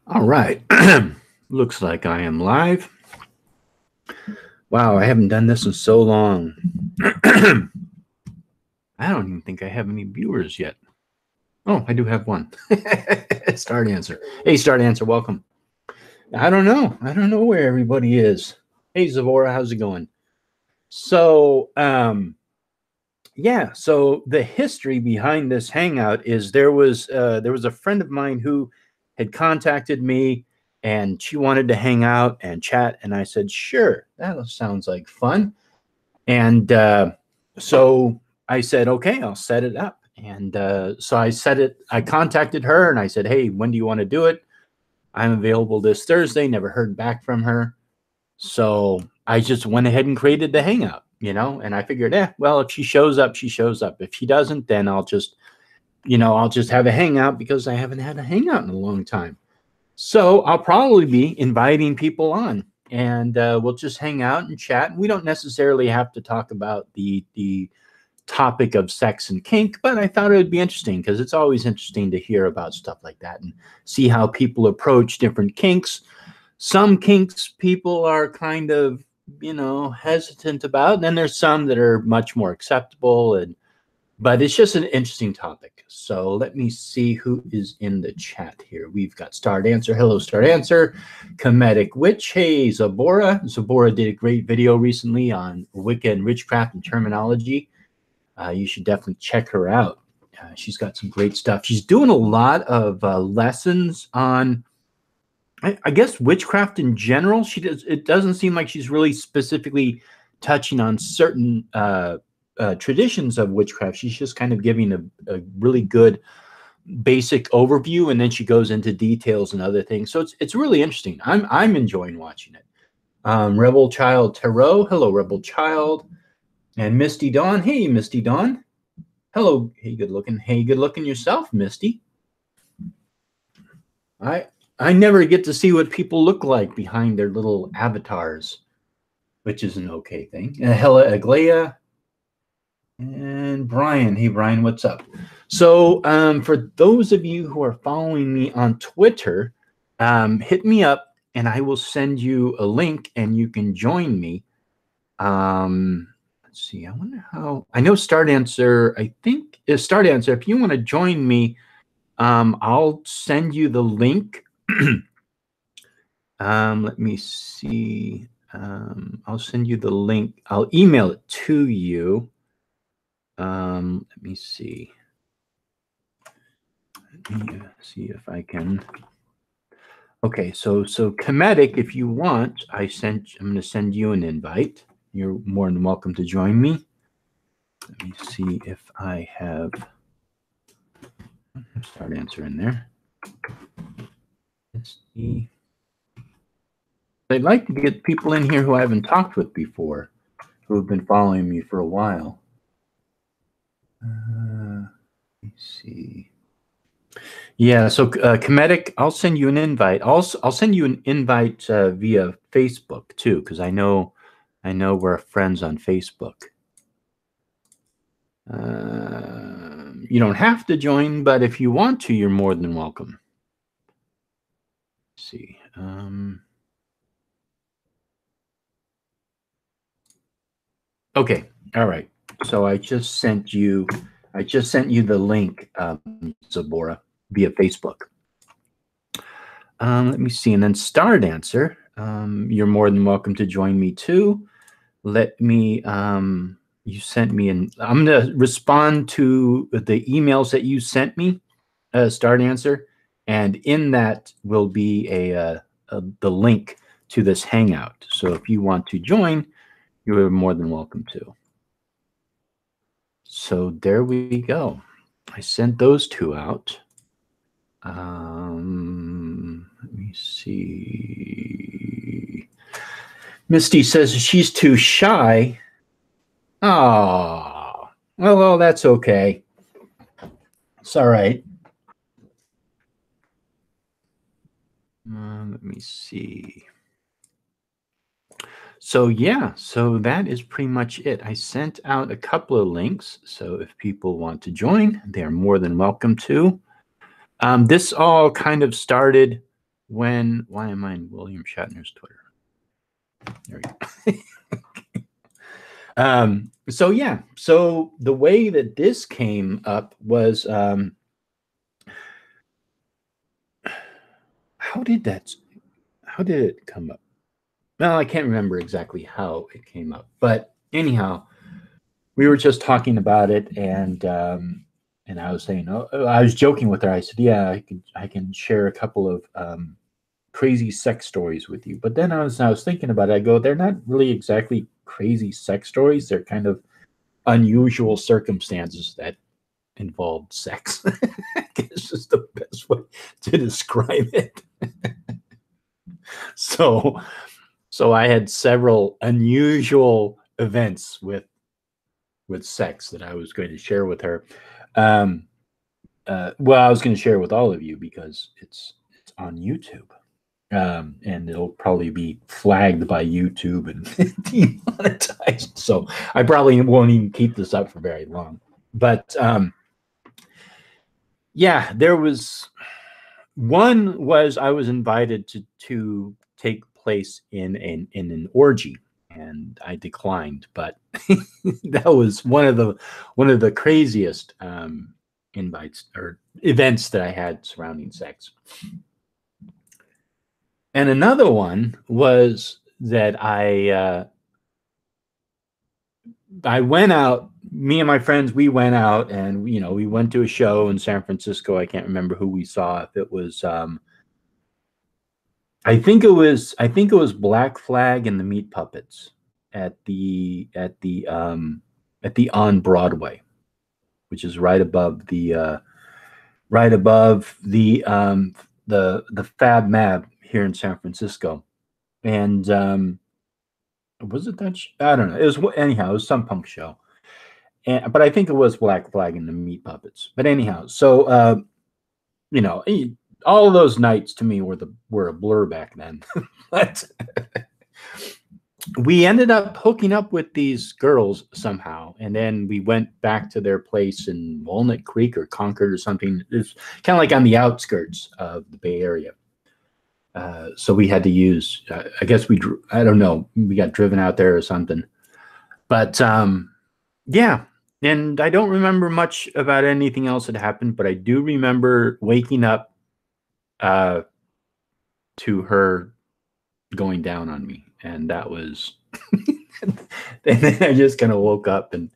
All right. Looks like I am live. Wow, I haven't done this in so long. I don't even think I have any viewers yet. Oh, I do have one. Start Answer. Hey, Start Answer, welcome. I don't know. I don't know where everybody is. Hey, Zavora, how's it going? So, yeah. So the history behind this hangout is there was a friend of mine who had contacted me, and she wanted to hang out and chat, and I said, sure, that sounds like fun. And so I said, okay, I'll set it up. And so I contacted her and I said, hey, when do you want to do it? I'm available this Thursday. Never heard back from her. So I just went ahead and created the hangout, and I figured, well, if she shows up, she shows up. If she doesn't, then I'll just have a hangout because I haven't had a hangout in a long time. So I'll probably be inviting people on, and we'll just hang out and chat. We don't necessarily have to talk about the topic of sex and kink, but I thought it would be interesting because it's always interesting to hear about stuff like that and see how people approach different kinks. Some kinks people are kind of, hesitant about, and then there's some that are much more acceptable, but it's just an interesting topic. So let me see who is in the chat here. We've got Start Answer. Hello, Start Answer. Comedic Witch. Hey, Zabora. Zabora did a great video recently on Wicca and witchcraft and terminology. You should definitely check her out. She's got some great stuff. She's doing a lot of lessons on, I guess, witchcraft in general. It doesn't seem like she's really specifically touching on certain traditions of witchcraft. She's just kind of giving a really good basic overview, and then she goes into details and other things. So it's really interesting. I'm enjoying watching it. Rebel Child Tarot. Hello, Rebel Child. And Misty Dawn. Hey, Misty Dawn. Hello. Hey, good looking. Hey, good looking yourself, Misty. I never get to see what people look like behind their little avatars, which is an okay thing. Hella Aglaya. And Brian. Hey, Brian, what's up? So for those of you who are following me on Twitter, hit me up and I will send you a link and you can join me. Let's see. I wonder how. I know Start Answer, I think, is Start Answer. If you want to join me, I'll send you the link. Let me see. I'll send you the link. I'll email it to you. Let me see. Let me see if I can. Okay, so Comedic, if you want, I'm going to send you an invite. You're more than welcome to join me. Let me see if I have Start Answer in there. Let's see. I'd like to get people in here who I haven't talked with before, who have been following me for a while. Let me see. Yeah, so Comedic, I'll send you an invite. I'll send you an invite via Facebook too, because I know we're friends on Facebook. You don't have to join, but if you want to, you're more than welcome. Let's see. Okay. All right. So I just sent you the link, Zabora, via Facebook. Let me see. And then Start Answer. You're more than welcome to join me too. Let me, you sent me I'm going to respond to the emails that you sent me, Start Answer. And in that will be the link to this hangout. So if you want to join, you're more than welcome to. So there we go. I sent those two out. Let me see. Misty says she's too shy. Oh, well, that's okay. It's all right. Let me see. So yeah, so that is pretty much it. I sent out a couple of links. So if people want to join, they're more than welcome to. This all kind of started why am I in William Shatner's Twitter? There we go. So yeah, so the way that this came up was, how did it come up? Well, I can't remember exactly how it came up, but anyhow, we were just talking about it, and I was saying, I was joking with her. I said, yeah, I can share a couple of crazy sex stories with you. But then I was thinking about it. I go, they're not really exactly crazy sex stories. They're kind of unusual circumstances that involved sex. I guess is the best way to describe it. So I had several unusual events with sex that I was going to share with her. Well, I was going to share with all of you because it's on YouTube. And it'll probably be flagged by YouTube and demonetized. So I probably won't even keep this up for very long. But yeah, there was one. Was I was invited to take place in an orgy, and I declined. But that was one of the craziest invites or events that I had surrounding sex. And another one was that I went out. Me and my friends, we went out, and we went to a show in San Francisco. I can't remember who we saw. If it was, I think it was Black Flag and the Meat Puppets at the On Broadway, which is right above the Fab Mab here in San Francisco. And was it that? I don't know. It was, anyhow, it was some punk show. But I think it was Black Flag and the Meat Puppets. But anyhow, so all of those nights to me were a blur back then. But we ended up hooking up with these girls somehow, and then we went back to their place in Walnut Creek or Concord or something. It's kind of like on the outskirts of the Bay Area. So we had to use, I guess I don't know, we got driven out there or something. But yeah, and I don't remember much about anything else that happened, but I do remember waking up to her going down on me. And that was, and then I just kind of woke up, and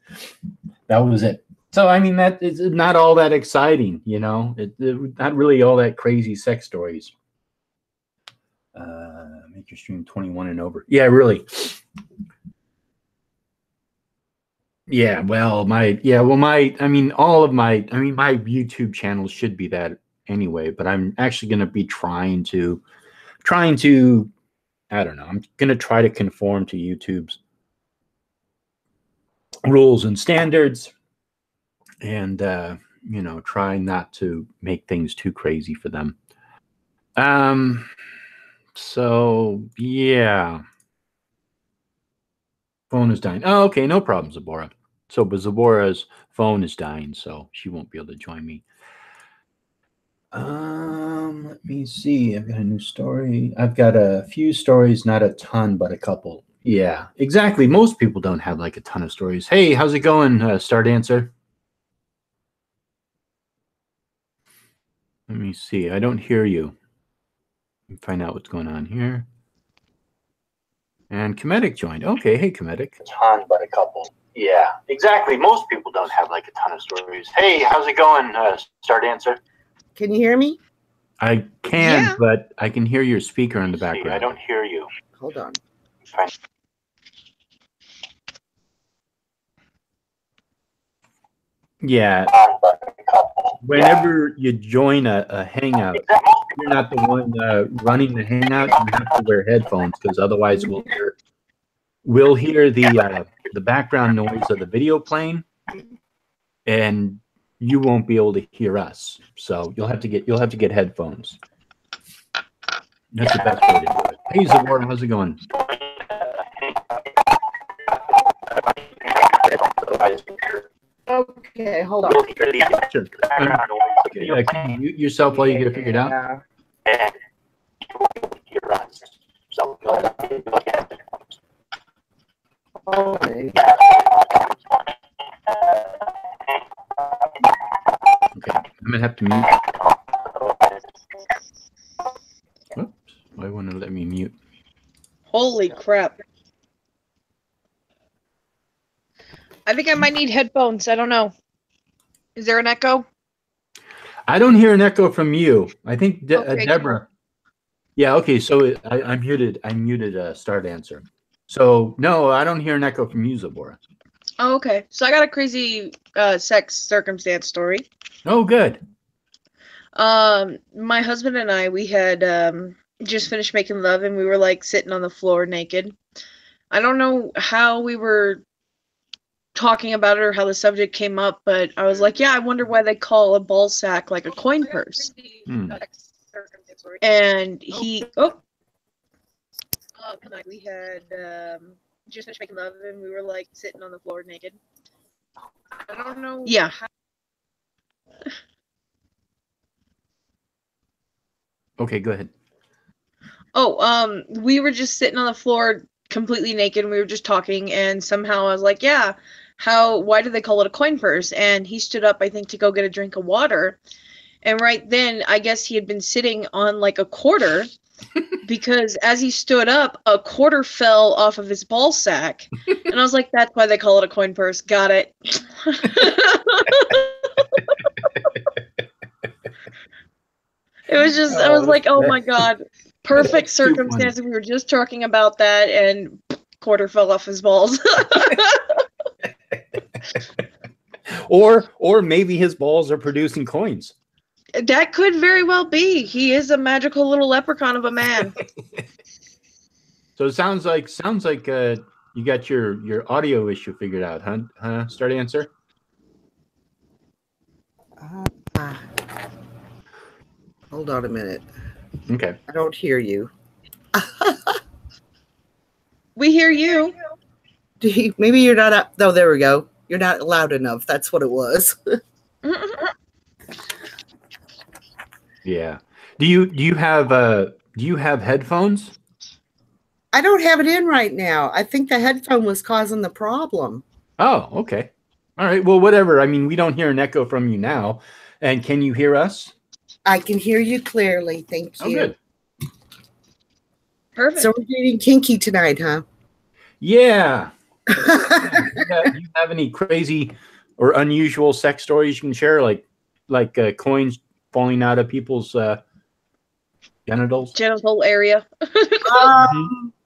that was it. So, I mean, that is not all that exciting, not really all that crazy sex stories. Make your stream 21 and over. Yeah, really. Yeah, well, my YouTube channel should be that anyway, but I'm actually going to be trying to, I don't know, I'm going to try to conform to YouTube's rules and standards, and, try not to make things too crazy for them. So yeah, phone is dying. Oh, okay, no problem, Zabora. So, but Zabora's phone is dying, so she won't be able to join me. Let me see. I've got a new story. I've got a few stories, not a ton, but a couple. Yeah, exactly. Most people don't have like a ton of stories. Hey, how's it going, Star Dancer? Let me see. I don't hear you. Let me find out what's going on here. And Comedic joined. Okay, hey, Comedic. A ton, but a couple. Yeah, exactly. Most people don't have like a ton of stories. Hey, how's it going, Star Dancer? Can you hear me? I can, yeah, but I can hear your speaker in the background. I don't hear you. Hold on. Fine. Yeah. Whenever you join a hangout, you're not the one running the hangout. You have to wear headphones, because otherwise we'll hear the background noise of the video playing, and you won't be able to hear us. So you'll have to get headphones. That's the best way to do it. Hey, Zabor, how's it going? Okay, hold on. Sure. Okay, can you mute yourself while you get it figured out? Okay. Okay, I'm gonna have to mute. Whoops, why wouldn't it let me mute? Holy crap. I think I might need headphones. I don't know. Is there an echo? I don't hear an echo from you. I think Okay, Deborah. Yeah, okay, so I'm muted. I muted start answer. So no, I don't hear an echo from you, Zabora. Oh, okay. So I got a crazy sex circumstance story. Oh, good. My husband and I, we had just finished making love, and we were like sitting on the floor naked. I don't know how we were talking about it or how the subject came up, but I was like, yeah, I wonder why they call a ball sack like a coin purse. And he, we had just finished making love, and we were like sitting on the floor naked. I don't know. Yeah. Okay, go ahead. Oh, we were just sitting on the floor completely naked, and we were just talking, and somehow I was like, yeah, why do they call it a coin purse? And he stood up, I think, to go get a drink of water. And right then, I guess he had been sitting on like a quarter, because as he stood up, a quarter fell off of his ball sack. And I was like, that's why they call it a coin purse. Got it. It was just, I was like, oh my God, perfect circumstances. We were just talking about that, and quarter fell off his balls. Or maybe his balls are producing coins. That could very well be. He is a magical little leprechaun of a man. So it sounds like you got your audio issue figured out, huh? Start answer. Hold on a minute. Okay. I don't hear you. We hear you. Maybe you're not up. Oh, there we go. You're not loud enough. That's what it was. Yeah. Do you have headphones? I don't have it in right now. I think the headphone was causing the problem. Oh, okay. All right. Well, whatever. I mean, we don't hear an echo from you now. And can you hear us? I can hear you clearly. Thank you. Oh, good. Perfect. So we're getting kinky tonight, huh? Yeah. Do you have any crazy or unusual sex stories you can share, like coins falling out of people's genitals? Genital area.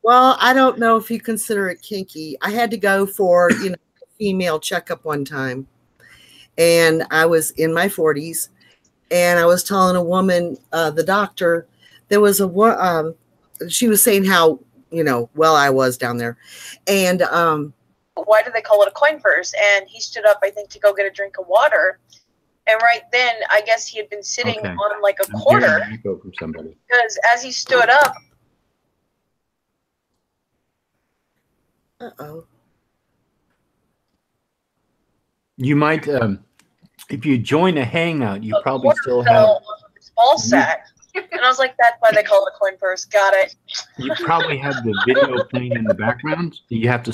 Well, I don't know if you consider it kinky. I had to go for a female checkup one time, and I was in my 40s, and I was telling a woman, the doctor, there was she was saying how well I was down there, and why do they call it a coin purse? And he stood up, I think, to go get a drink of water. And right then, I guess he had been sitting on like a quarter. From somebody. Because as he stood up. Uh-oh. You might, if you join a hangout, you probably still have his ball sack. And I was like, that's why they call it a coin purse. Got it. You probably have the video playing in the background. You have to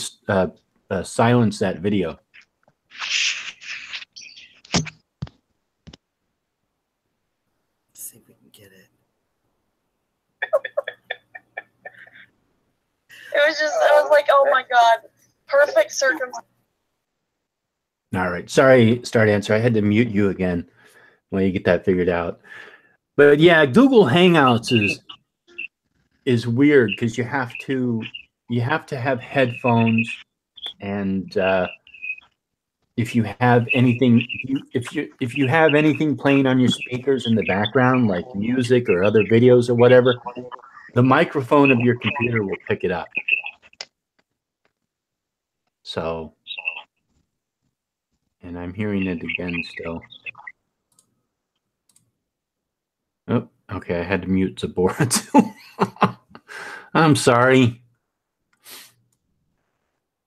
silence that video. See if we can get it. It was just, I was like, oh my God, perfect circumstance. All right. Sorry, start answer. I had to mute you again while you get that figured out. But yeah, Google Hangouts is weird because you have to have headphones, and if you have anything if you have anything playing on your speakers in the background, like music or other videos or whatever, the microphone of your computer will pick it up. So, and I'm hearing it again still. Oh, okay. I had to mute Zabora too. I'm sorry.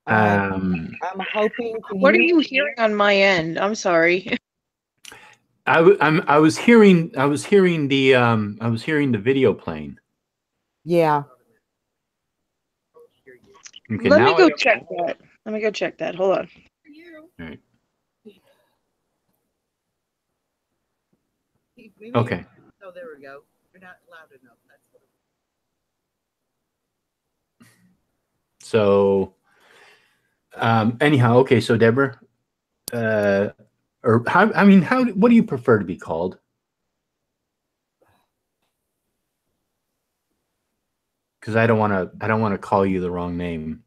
I'm hoping. What are you hearing on my end? I'm sorry. I was hearing the video playing. Yeah. Okay, Let me now go check that. Let me go check that. Hold on. All right. Maybe- Okay. Oh, there we go. You're not loud enough. That's what So, anyhow, okay. So, Deborah, or how? I mean, how? What do you prefer to be called? Because I don't want to. I don't want to call you the wrong name.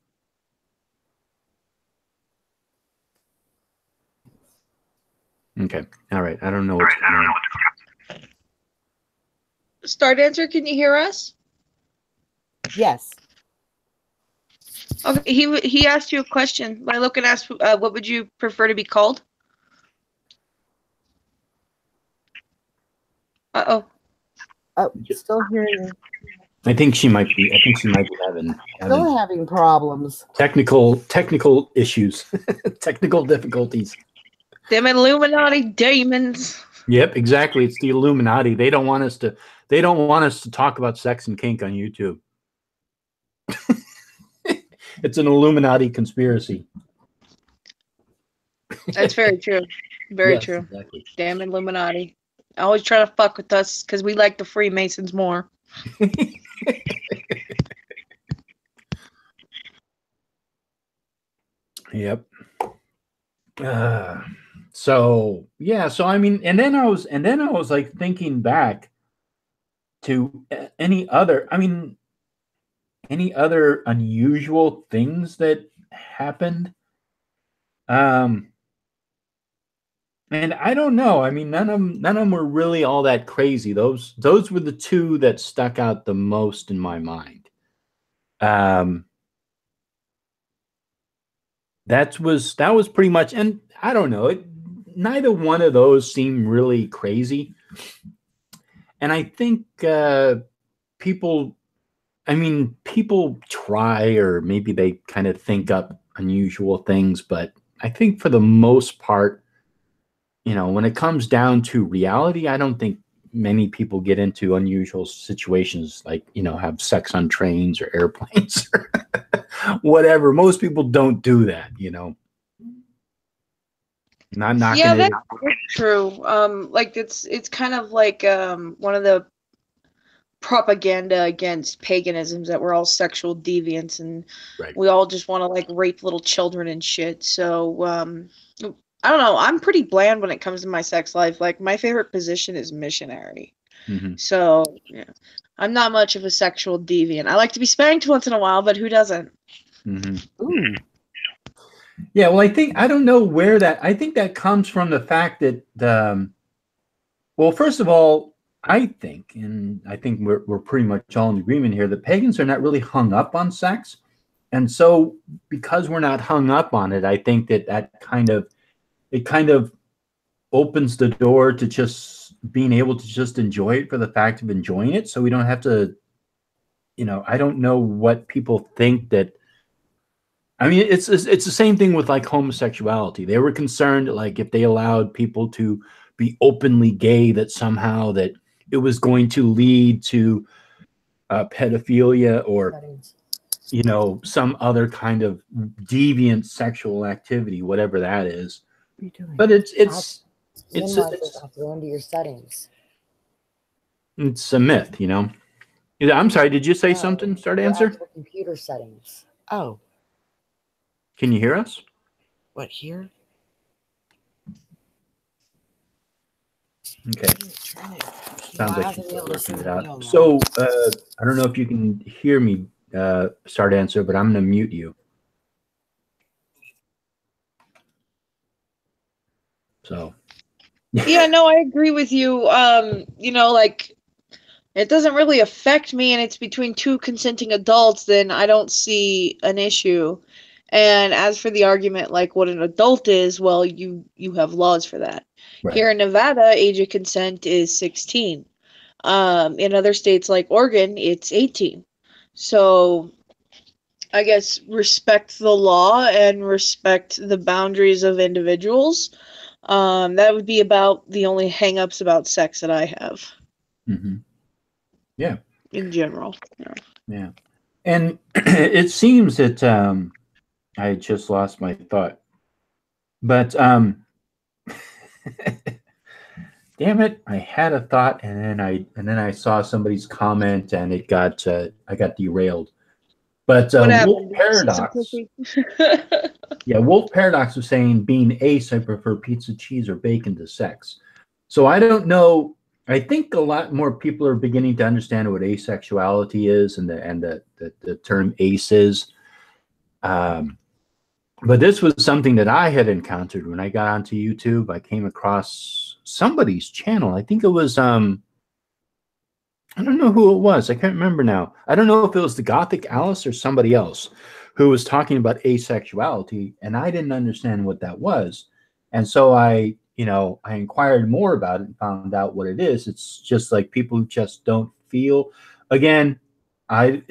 Okay. All right. I don't know what's going on. Star Dancer, can you hear us? Yes. Okay, he asked you a question. My look and asked, what would you prefer to be called? Uh-oh. Oh, still hearing you. I think she might be. I think she might be Still having problems. technical issues, technical difficulties. Them Illuminati demons. Yep, exactly. It's the Illuminati. They don't want us to. They don't want us to talk about sex and kink on YouTube. It's an Illuminati conspiracy. That's very true. Very Yes, true. exactly. Damn Illuminati. Always try to fuck with us because we like the Freemasons more. Yep. So yeah. So I mean, and then I was like thinking back to any other. I mean, any other unusual things that happened. And I don't know. I mean, none of them were really all that crazy. Those were the two that stuck out the most in my mind. That was pretty much, and I don't know. Neither one of those seemed really crazy. And I think people, I mean, people try, or maybe they kind of think up unusual things, but I think for the most part, you know, when it comes down to reality, I don't think many people get into unusual situations like, you know, have sex on trains or airplanes or whatever. Most people don't do that, you know. Not knocking Yeah, it. that's true. Like it's kind of like one of the propaganda against paganisms that we're all sexual deviants and Right. we all just want to like rape little children and shit. So I don't know. I'm pretty bland when it comes to my sex life. Like my favorite position is missionary. Mm-hmm. So yeah, I'm not much of a sexual deviant. I like to be spanked once in a while, but who doesn't? Mm-hmm. Ooh. Yeah, well, I don't know where that. I think that comes from the fact that, well, first of all, I think we're pretty much all in agreement here that pagans are not really hung up on sex, and so because we're not hung up on it, I think that kind of opens the door to just being able to just enjoy it for the fact of enjoying it, so we don't have to, you know. I don't know what people think that. I mean, it's the same thing with like homosexuality. They were concerned, like, if they allowed people to be openly gay, that somehow that it was going to lead to pedophilia or, you know, some other kind of deviant sexual activity, whatever that is. What are you doing? But it's Go into your settings. it's a myth, you know. I'm sorry. Did you say something? Start answer. Computer settings. Oh, Can you hear us? what here? Okay. Sounds like she's still working it out. So I don't know if you can hear me, Start Answer, but I'm going to mute you. So. Yeah, no, I agree with you. You know, like it doesn't really affect me and it's between two consenting adults, then I don't see an issue. And as for the argument like what an adult is, well, you have laws for that. Right. Here in Nevada, age of consent is 16. In other states like Oregon, it's 18. So I guess respect the law and respect the boundaries of individuals. That would be about the only hang-ups about sex that I have. Mm-hmm. Yeah. In general. Yeah. And it seems that I just lost my thought, but damn it, I had a thought, and then I saw somebody's comment, and it got I got derailed. But What Wolf happened? Paradox, yeah, Wolf Paradox was saying, being ace, I prefer pizza, cheese, or bacon to sex. So I don't know. I think a lot more people are beginning to understand what asexuality is, and the term ace is. But this was something that I had encountered when I got onto YouTube. I came across somebody's channel. I think it was I don't know who it was. I can't remember now. I don't know if it was the Gothic Alice or somebody else who was talking about asexuality, and I didn't understand what that was. And so I inquired more about it and found out what it is. It's just like people who just don't feel. Again, I'm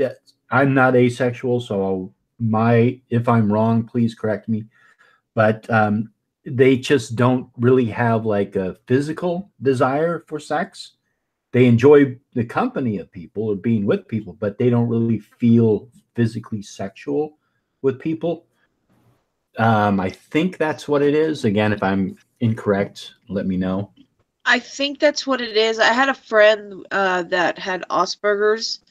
not asexual, so if I'm wrong, please correct me. But they just don't really have like a physical desire for sex. They enjoy the company of people or being with people, but they don't really feel physically sexual with people. I think that's what it is. Again, if I'm incorrect, let me know. I think that's what it is. I had a friend that had Asperger's,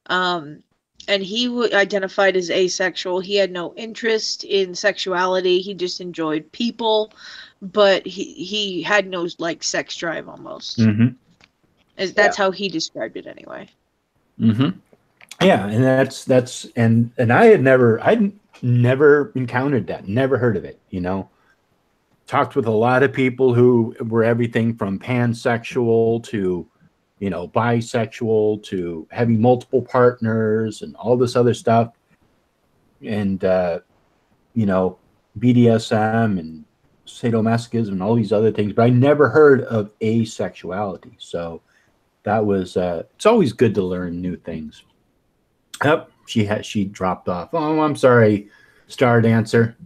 and he identified as asexual. He had no interest in sexuality. He just enjoyed people, but he had no like sex drive almost. Mm-hmm. That's how he described it anyway. Mm-hmm. Yeah, and that's and I'd never encountered that, never heard of it, Talked with a lot of people who were everything from pansexual to, bisexual to having multiple partners and all this other stuff. And, BDSM and sadomasochism and all these other things, but I never heard of asexuality. So that was, it's always good to learn new things. Oh, she dropped off. Oh, I'm sorry, Star Dancer.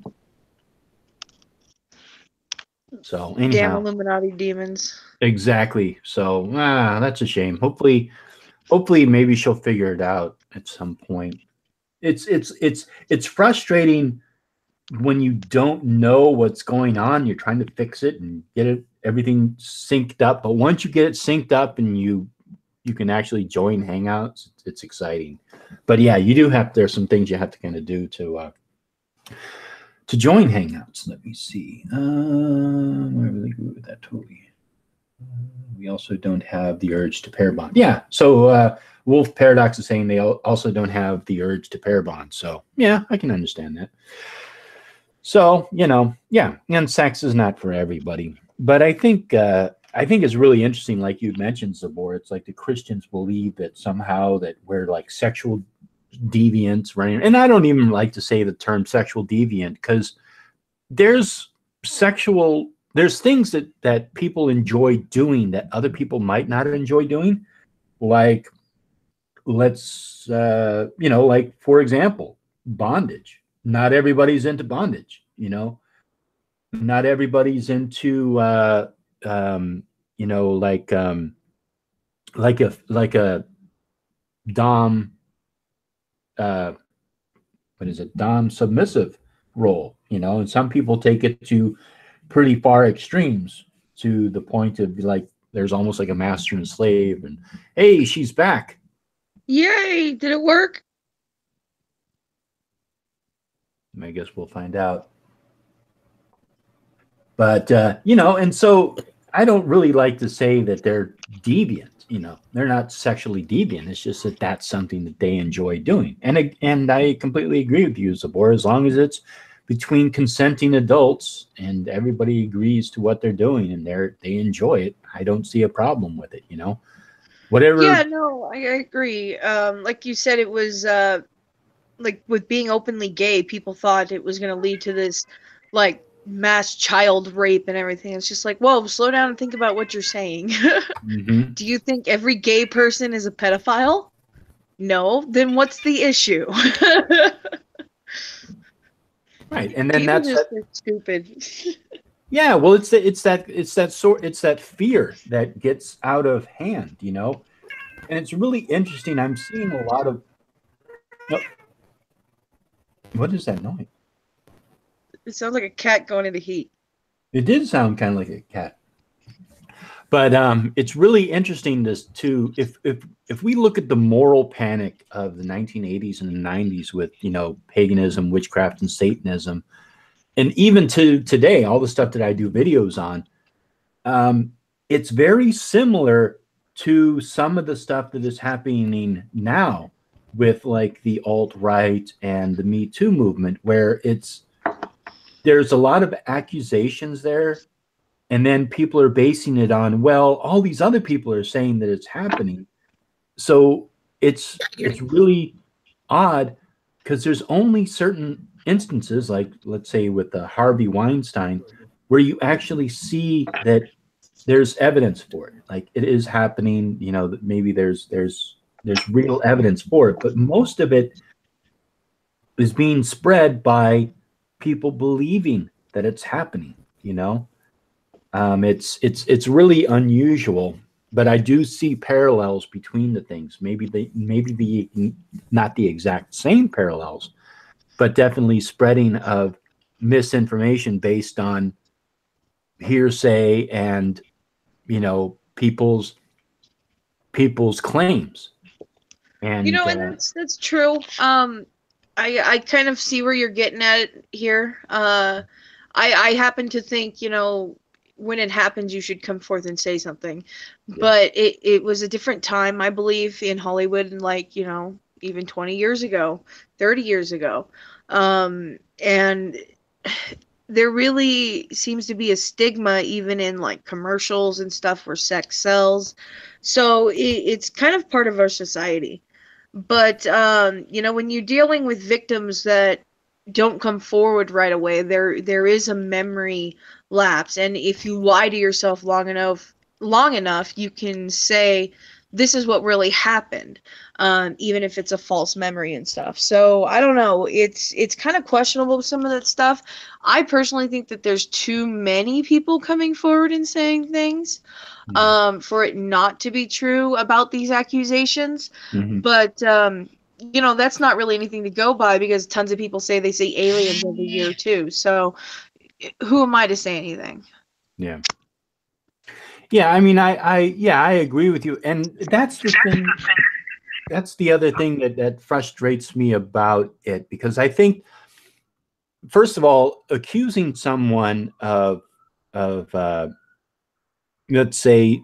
So anyhow, damn Illuminati demons. Exactly. So that's a shame. Hopefully, maybe she'll figure it out at some point. It's frustrating when you don't know what's going on. You're trying to fix it and get everything synced up, but once you get it synced up and you can actually join Hangouts, it's exciting. But yeah, there's some things you have to kind of do to join Hangouts. Let me see. I really agree with that totally. We also don't have the urge to pair bond. Yeah. So Wolf Paradox is saying they also don't have the urge to pair bond. So yeah, I can understand that. So, yeah, and sex is not for everybody. But I think it's really interesting, like you mentioned, Zabor. It's like the Christians believe that somehow that we're like sexual deviants, right? And I don't even like to say the term sexual deviant, because there's things that people enjoy doing that other people might not enjoy doing. Like, let's, like, for example, bondage. Not everybody's into bondage, Not everybody's into, like a dom, dom submissive role, and some people take it to pretty far extremes, to the point of like there's almost like a master and slave, and hey, she's back. Yay, did it work? I guess we'll find out. But and so I don't really like to say that they're deviant. They're not sexually deviant. It's just that that's something that they enjoy doing. And I completely agree with you, Zabor. As long as it's between consenting adults and everybody agrees to what they're doing and they enjoy it, I don't see a problem with it. Whatever. Yeah, no, I agree. Like you said, it was like with being openly gay, people thought it was going to lead to this like mass child rape and everything. It's just like, whoa, slow down and think about what you're saying. Mm-hmm. Do you think every gay person is a pedophile? No. Then what's the issue? Right, and then People that's just are stupid. Yeah, well, it's that fear that gets out of hand, and it's really interesting. I'm seeing a lot of Oh. What is that noise? It sounds like a cat going into heat. It did sound kind of like a cat. But it's really interesting to if we look at the moral panic of the 1980s and the 90s with, you know, paganism, witchcraft, and Satanism, and even to today, all the stuff that I do videos on, it's very similar to some of the stuff that is happening now with like the alt-right and the Me Too movement, where there's a lot of accusations there. And then people are basing it on, well, all these other people are saying that it's happening. So it's really odd because there's only certain instances, like let's say with Harvey Weinstein, where you actually see that there's evidence for it. Like it is happening, you know, that maybe there's real evidence for it. But most of it is being spread by people believing that it's happening, you know. It's really unusual, but I do see parallels between the things. Maybe not the exact same parallels, but definitely spreading of misinformation based on hearsay and, you know, people's claims. And you know, and that's true. I kind of see where you're getting at it here. I happen to think, you know, when it happens, you should come forth and say something. Yeah. But it was a different time, I believe, in Hollywood, and like, you know, even 20 years ago, 30 years ago. And there really seems to be a stigma even in like commercials and stuff where sex sells. So it's kind of part of our society. But, you know, when you're dealing with victims that don't come forward right away, there is a memory lapse, and if you lie to yourself long enough, you can say this is what really happened, even if it's a false memory and stuff. So I don't know, it's kind of questionable with some of that stuff. I personally think that there's too many people coming forward and saying things for it not to be true about these accusations. But you know, that's not really anything to go by, because tons of people say they see aliens every year too. So who am I to say anything? Yeah. Yeah, I mean, I agree with you. And that's the thing. That's the other thing that frustrates me about it, because I think, first of all, accusing someone of let's say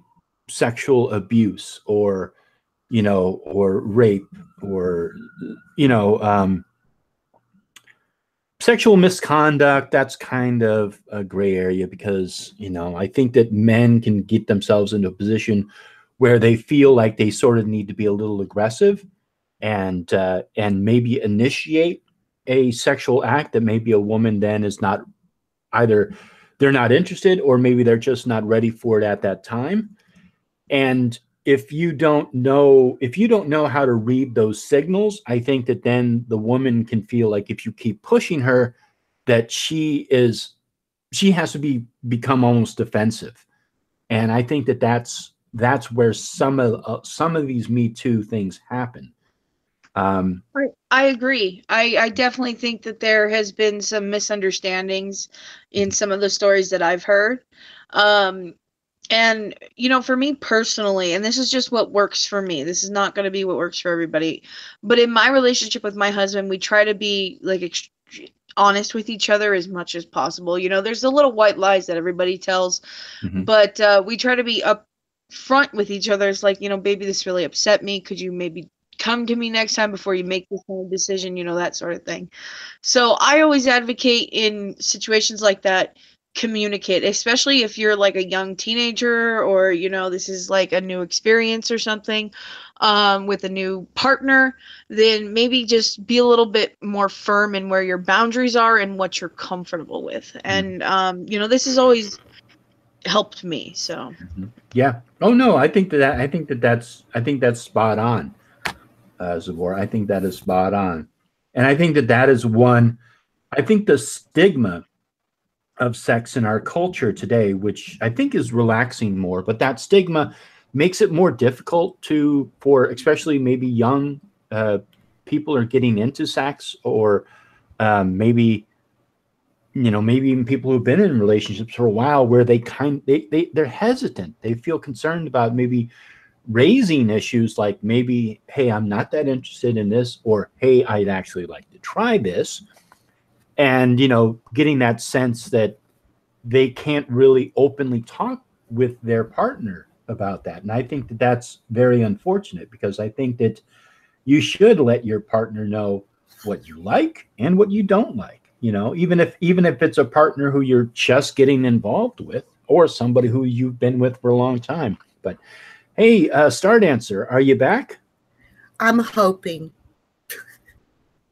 sexual abuse or, you know, or rape or, you know, sexual misconduct, that's kind of a gray area, because, you know, I think that men can get themselves into a position where they feel like they sort of need to be a little aggressive and maybe initiate a sexual act that maybe a woman then is not, either they're not interested or maybe they're just not ready for it at that time. And if you don't know how to read those signals, I think that then the woman can feel like if you keep pushing her, that she has to become almost defensive. And I think that that's where some of these Me Too things happen. I agree. I definitely think that there has been some misunderstandings in some of the stories that I've heard. And, you know, for me personally, and this is just what works for me, this is not going to be what works for everybody, but in my relationship with my husband, we try to be like honest with each other as much as possible. You know, there's the little white lies that everybody tells, but we try to be upfront with each other. It's like, you know, baby, this really upset me. Could you maybe come to me next time before you make this kind of decision, you know, that sort of thing. So I always advocate in situations like that, communicate, especially if you're like a young teenager, or, you know, this is like a new experience or something with a new partner, then maybe just be a little bit more firm in where your boundaries are and what you're comfortable with. And, you know, this has always helped me. So, yeah. Oh no, I think that's spot on. Zabor, I think that is spot on. And I think that is one, I think the stigma of sex in our culture today, which I think is relaxing more, but that stigma makes it more difficult for especially maybe young people are getting into sex, or maybe, you know, maybe even people who've been in relationships for a while where they're hesitant. They feel concerned about maybe raising issues like maybe, hey, I'm not that interested in this, or hey, I'd actually like to try this. And, you know, getting that sense that they can't really openly talk with their partner about that. And I think that that's very unfortunate, because I think that you should let your partner know what you like and what you don't like. You know, even if it's a partner who you're just getting involved with, or somebody who you've been with for a long time. But hey, Star Dancer, are you back? I'm hoping.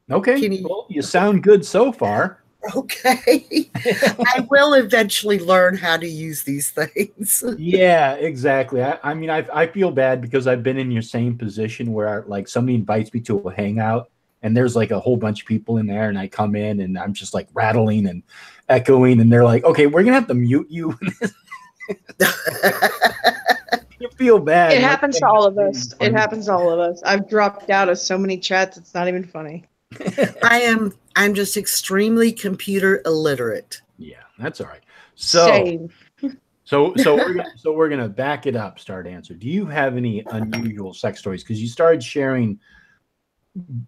Okay. Well, you sound good so far. Okay. I will eventually learn how to use these things. Yeah, exactly. I mean, I feel bad because I've been in your same position where, like, somebody invites me to a hangout and there's like a whole bunch of people in there, and I come in and I'm just like rattling and echoing, and they're like, okay, we're going to have to mute you. You feel bad. It happens to all of us. It happens to all of us. I've dropped out of so many chats, it's not even funny. I'm just extremely computer illiterate. Yeah, that's all right. So we're gonna back it up, Star Dancer. Do you have any unusual sex stories? Because you started sharing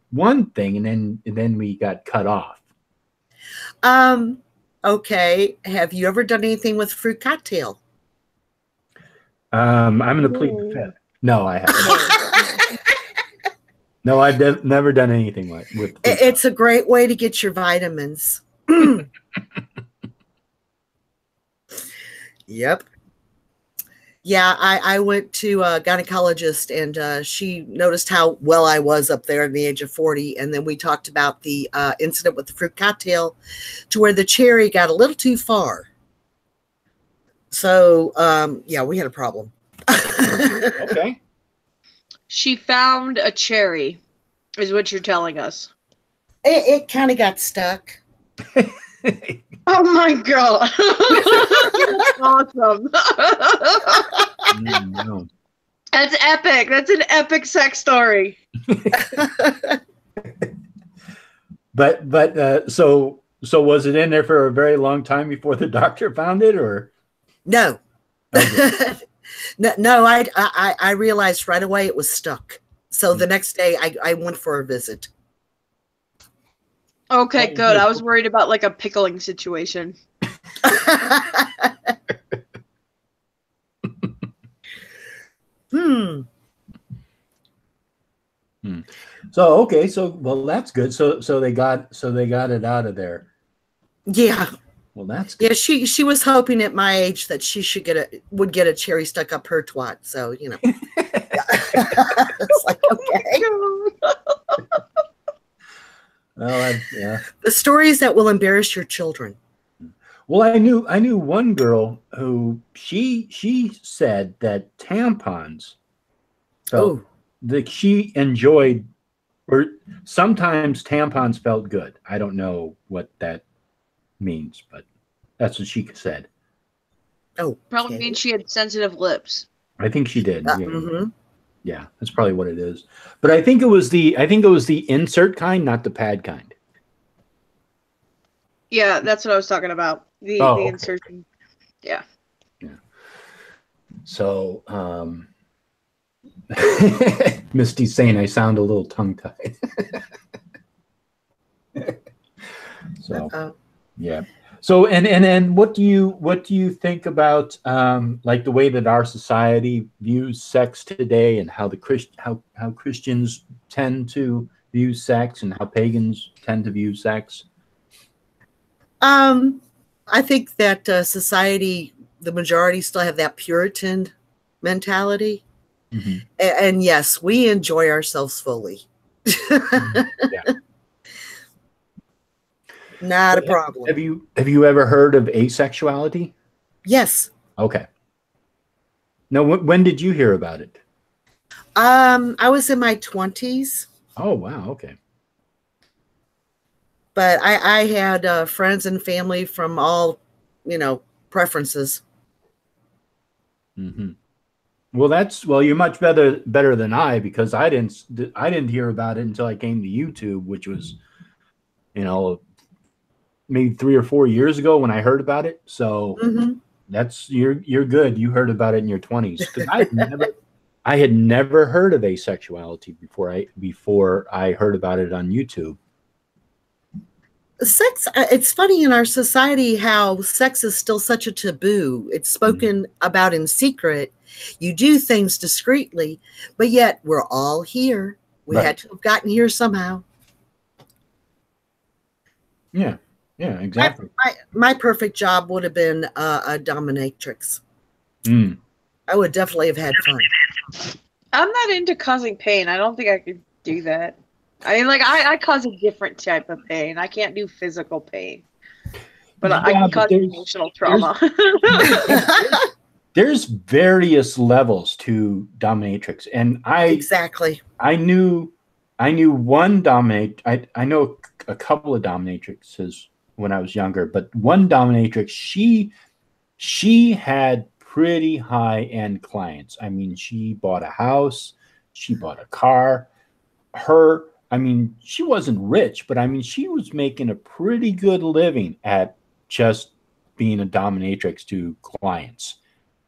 one thing and then we got cut off. Okay. Have you ever done anything with fruit cocktail? I'm gonna plead the fifth. No, I haven't. No, I've never done anything with It's a great way to get your vitamins. Yep. Yeah, I went to a gynecologist, and she noticed how well I was up there at the age of 40. And then we talked about the incident with the fruit cocktail, to where the cherry got a little too far. So, yeah, we had a problem. Okay. She found a cherry, is what you're telling us. It kind of got stuck. Oh my god. That's awesome. No. That's epic. That's an epic sex story. But so was it in there for a very long time before the doctor found it, or? No. Okay. No, I realized right away it was stuck. So the next day I went for a visit. Okay, good. I was worried about like a pickling situation. So okay, so well, that's good. So they got it out of there. Yeah. Well, that's good. Yeah. She was hoping at my age that she would get a cherry stuck up her twat. So you know, it's like okay. Well, yeah. The stories that will embarrass your children. Well, I knew one girl who she said that tampons felt that she enjoyed, or sometimes tampons felt good. I don't know what that means, but that's what she said. Oh, probably means she had sensitive lips. I think she did. Mm-hmm. Yeah, that's probably what it is. But I think it was the insert kind, not the pad kind. Yeah, that's what I was talking about. The insertion. Yeah. Yeah. So, Misty's saying I sound a little tongue-tied. So, yeah. So, and then what do you think about like the way that our society views sex today, and how how Christians tend to view sex, and how pagans tend to view sex? I think that society, the majority, still have that Puritan mentality, and yes, we enjoy ourselves fully. Yeah. Not a problem. Have you ever heard of asexuality? Yes. Okay. Now, when did you hear about it? I was in my 20s. Oh, wow. Okay. But I had friends and family from all, preferences. Mm-hmm. Well, you're much better than I, because I didn't hear about it until I came to YouTube, which was, you know, maybe 3 or 4 years ago when I heard about it. So that's you're good. You heard about it in your 20s, because I had never heard of asexuality before I heard about it on YouTube. Sex, it's funny in our society how sex is still such a taboo. It's spoken about in secret. You do things discreetly, but yet we're all here. We had to have gotten here somehow. Yeah, exactly. My perfect job would have been a dominatrix. I would definitely have had fun. I'm not into causing pain. I don't think I could do that. I mean, like, I cause a different type of pain. I can't do physical pain. But I can cause emotional trauma. There's various levels to dominatrix. And I knew one dominatrix. I know a couple of dominatrixes when I was younger, but one dominatrix, she had pretty high-end clients. I mean, she bought a house, she bought a car. I mean, she wasn't rich, but I mean, she was making a pretty good living at just being a dominatrix to clients.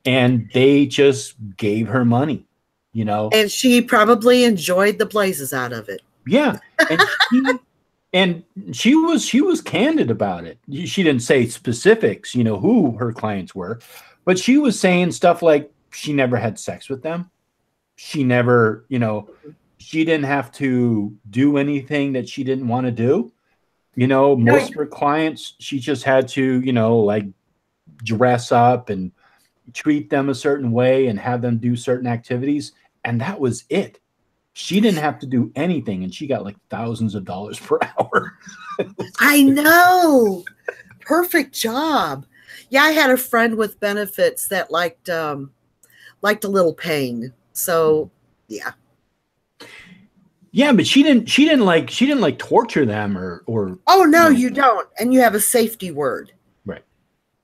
And they just gave her money, you know. And she probably enjoyed the blazes out of it. Yeah. And she was candid about it. She didn't say specifics, you know, who her clients were, but she was saying stuff like she never had sex with them. She never, you know, she didn't have to do anything that she didn't want to do. You know, most of her clients, she just had to, you know, like dress up and treat them a certain way and have them do certain activities. And that was it. She didn't have to do anything. And she got like thousands of dollars per hour. I know. Perfect job. Yeah, I had a friend with benefits that liked a little pain. So yeah. Yeah, but she didn't like torture them or oh no, you don't. And you have a safety word. Right.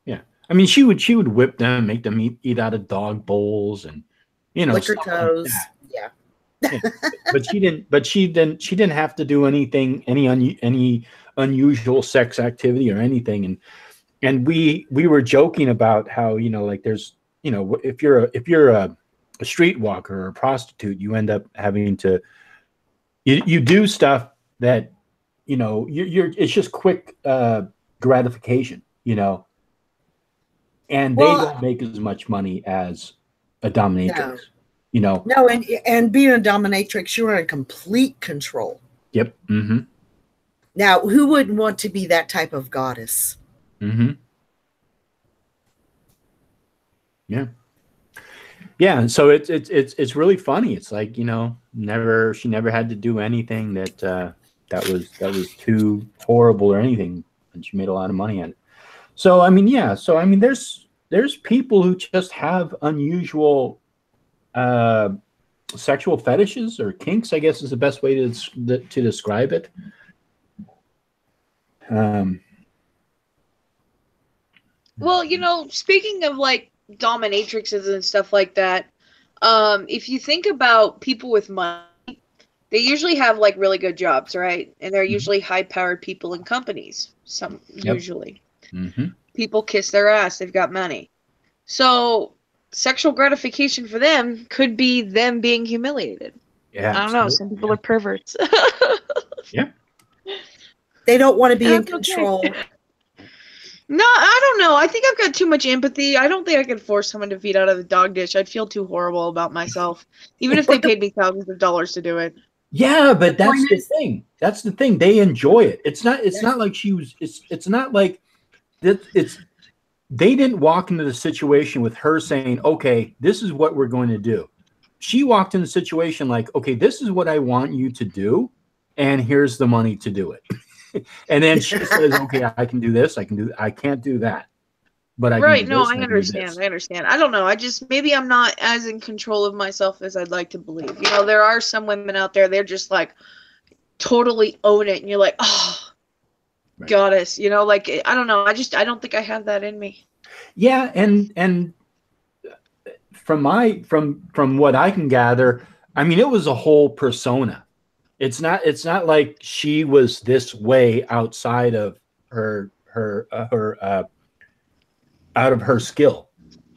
Yeah. I mean, she would whip them, make them eat out of dog bowls and, you know, lick her toes. Like yeah. Yeah. But she didn't have to do anything, any unusual sex activity or anything. And we were joking about how, you know, like there's, you know, if you're a streetwalker or a prostitute, you end up having to you do stuff that, you know, it's just quick gratification, you know, and they don't make as much money as a dominatrix. No. You know. No, and being a dominatrix, you're in complete control. Yep. Mm-hmm. Now, who wouldn't want to be that type of goddess? Mm-hmm. Yeah. Yeah. So it's really funny. It's like, you know, she never had to do anything that was too horrible or anything, and she made a lot of money at it. So I mean, yeah. So I mean, there's people who just have unusual sexual fetishes or kinks, I guess is the best way to describe it. Well, you know, speaking of like dominatrixes and stuff like that, if you think about people with money, they usually have like really good jobs, right? And they're usually high-powered people in companies. Usually. Mm-hmm. People kiss their ass, they've got money. So sexual gratification for them could be them being humiliated. Yeah, I don't know. Some people are perverts. Yeah. They don't want to be in control. No, I don't know. I think I've got too much empathy. I don't think I could force someone to feed out of the dog dish. I'd feel too horrible about myself, even if they paid me thousands of dollars to do it. Yeah, but that's the thing. That's the thing. They enjoy it. It's not like she was. It's not like that. They didn't walk into the situation with her saying, "Okay, this is what we're going to do." She walked in the situation like, "Okay, this is what I want you to do, and here's the money to do it." And then she says, "Okay, I can do this. I can't do that, but I right." Can do no, this, I understand. I understand. I don't know. Maybe I'm not as in control of myself as I'd like to believe. You know, there are some women out there. They're just like totally own it, and you're like, oh, right. Goddess. You know, like I don't know. I don't think I have that in me. Yeah, and from what I can gather, I mean, it was a whole persona. It's not like she was this way outside of her out of her skill.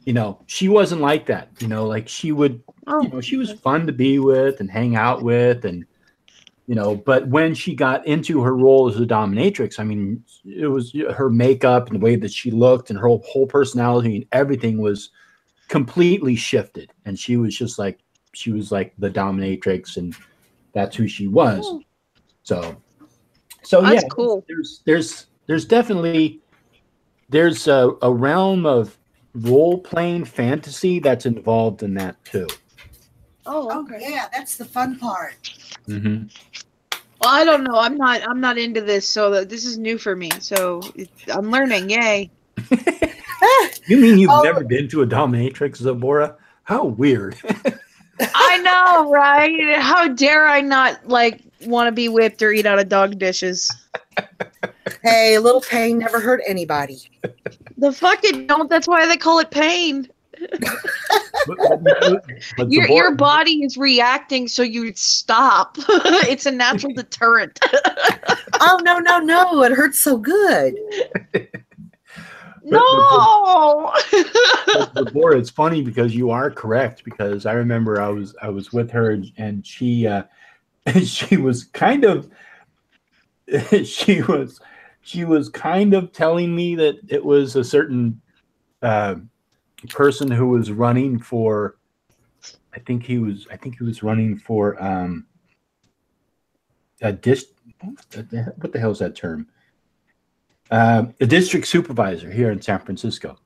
You know, she wasn't like that. You know, like she would, you know, she was fun to be with and hang out with, and you know, but when she got into her role as a dominatrix, I mean, it was her makeup and the way that she looked and her whole personality and everything was completely shifted. And she was just like, she was like the dominatrix, and that's who she was. So That's yeah, cool. There's definitely a realm of role-playing fantasy that's involved in that too. Oh, okay. Yeah, that's the fun part. Mm-hmm. Well, I don't know. I'm not into this, so this is new for me. So I'm learning. Yay! You mean you've never been to a dominatrix, Zabora? How weird. I know, right? How dare I not like want to be whipped or eat out of dog dishes? Hey, a little pain never hurt anybody. The fucking don't. That's why they call it pain. But Your body is reacting, so you stop. It's a natural deterrent. Oh no! It hurts so good. No. Deborah, it's funny because you are correct, because I remember I was with her, and she was kind of she was kind of telling me that it was a certain person who was running for, I think he was running for a what the hell is that term? A district supervisor here in San Francisco.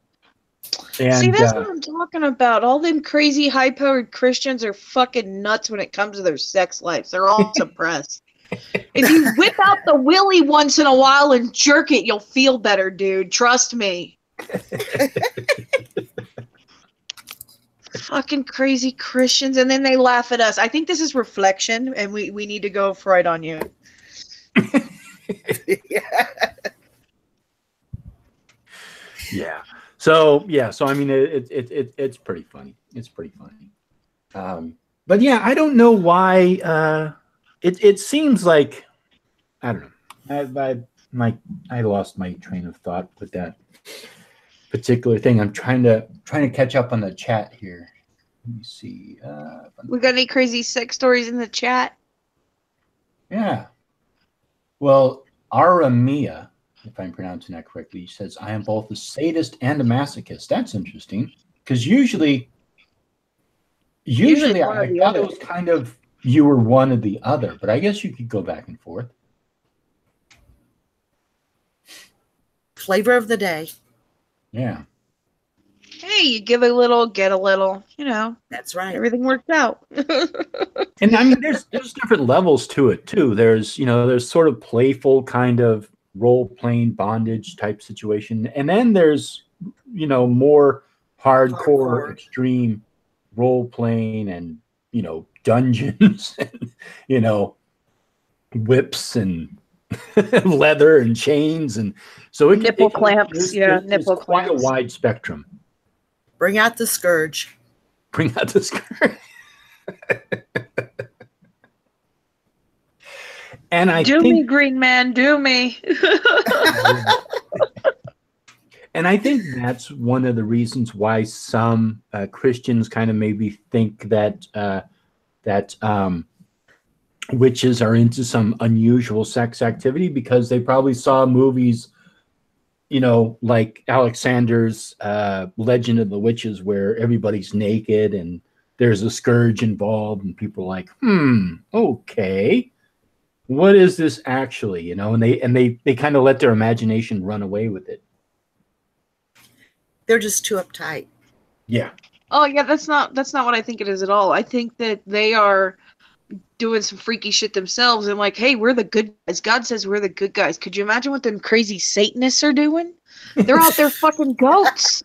And, see, that's what I'm talking about. All them crazy high-powered Christians are fucking nuts when it comes to their sex lives. They're all suppressed. If you whip out the willy once in a while and jerk it, you'll feel better, dude. Trust me. Fucking crazy Christians, and then they laugh at us. I think this is reflection, and we need to go Freud on you. Yeah. So I mean, it's pretty funny. It's pretty funny. But yeah, I don't know why. It seems like, I don't know. I lost my train of thought with that particular thing. I'm trying to catch up on the chat here. Let me see. We got any crazy sex stories in the chat? Yeah. Well, Aramia, if I'm pronouncing that correctly, says, I am both a sadist and a masochist. That's interesting, because usually I thought it was kind of you were one or the other, but I guess you could go back and forth. Flavor of the day. Yeah. Hey, you give a little, get a little. You know, That's right. everything worked out. And I mean, there's different levels to it too. There's sort of playful kind of role-playing bondage type situation, and then there's more hardcore extreme role-playing, and dungeons and whips and leather and chains, and so Nipple clamps. Nipple clamps. Quite a wide spectrum. Bring out the scourge. Bring out the scourge. And I do think, me, green man, do me. And I think that's one of the reasons why some Christians kind of maybe think that witches are into some unusual sex activity, because they probably saw movies, like Alexander's Legend of the Witches, where everybody's naked and there's a scourge involved, and people are like, okay, what is this actually? And they kind of let their imagination run away with it. They're just too uptight. Yeah. Oh yeah, that's not what I think it is at all. I think that they are doing some freaky shit themselves, and like, hey, we're the good guys. God says we're the good guys. Could you imagine what them crazy Satanists are doing? They're out there fucking goats.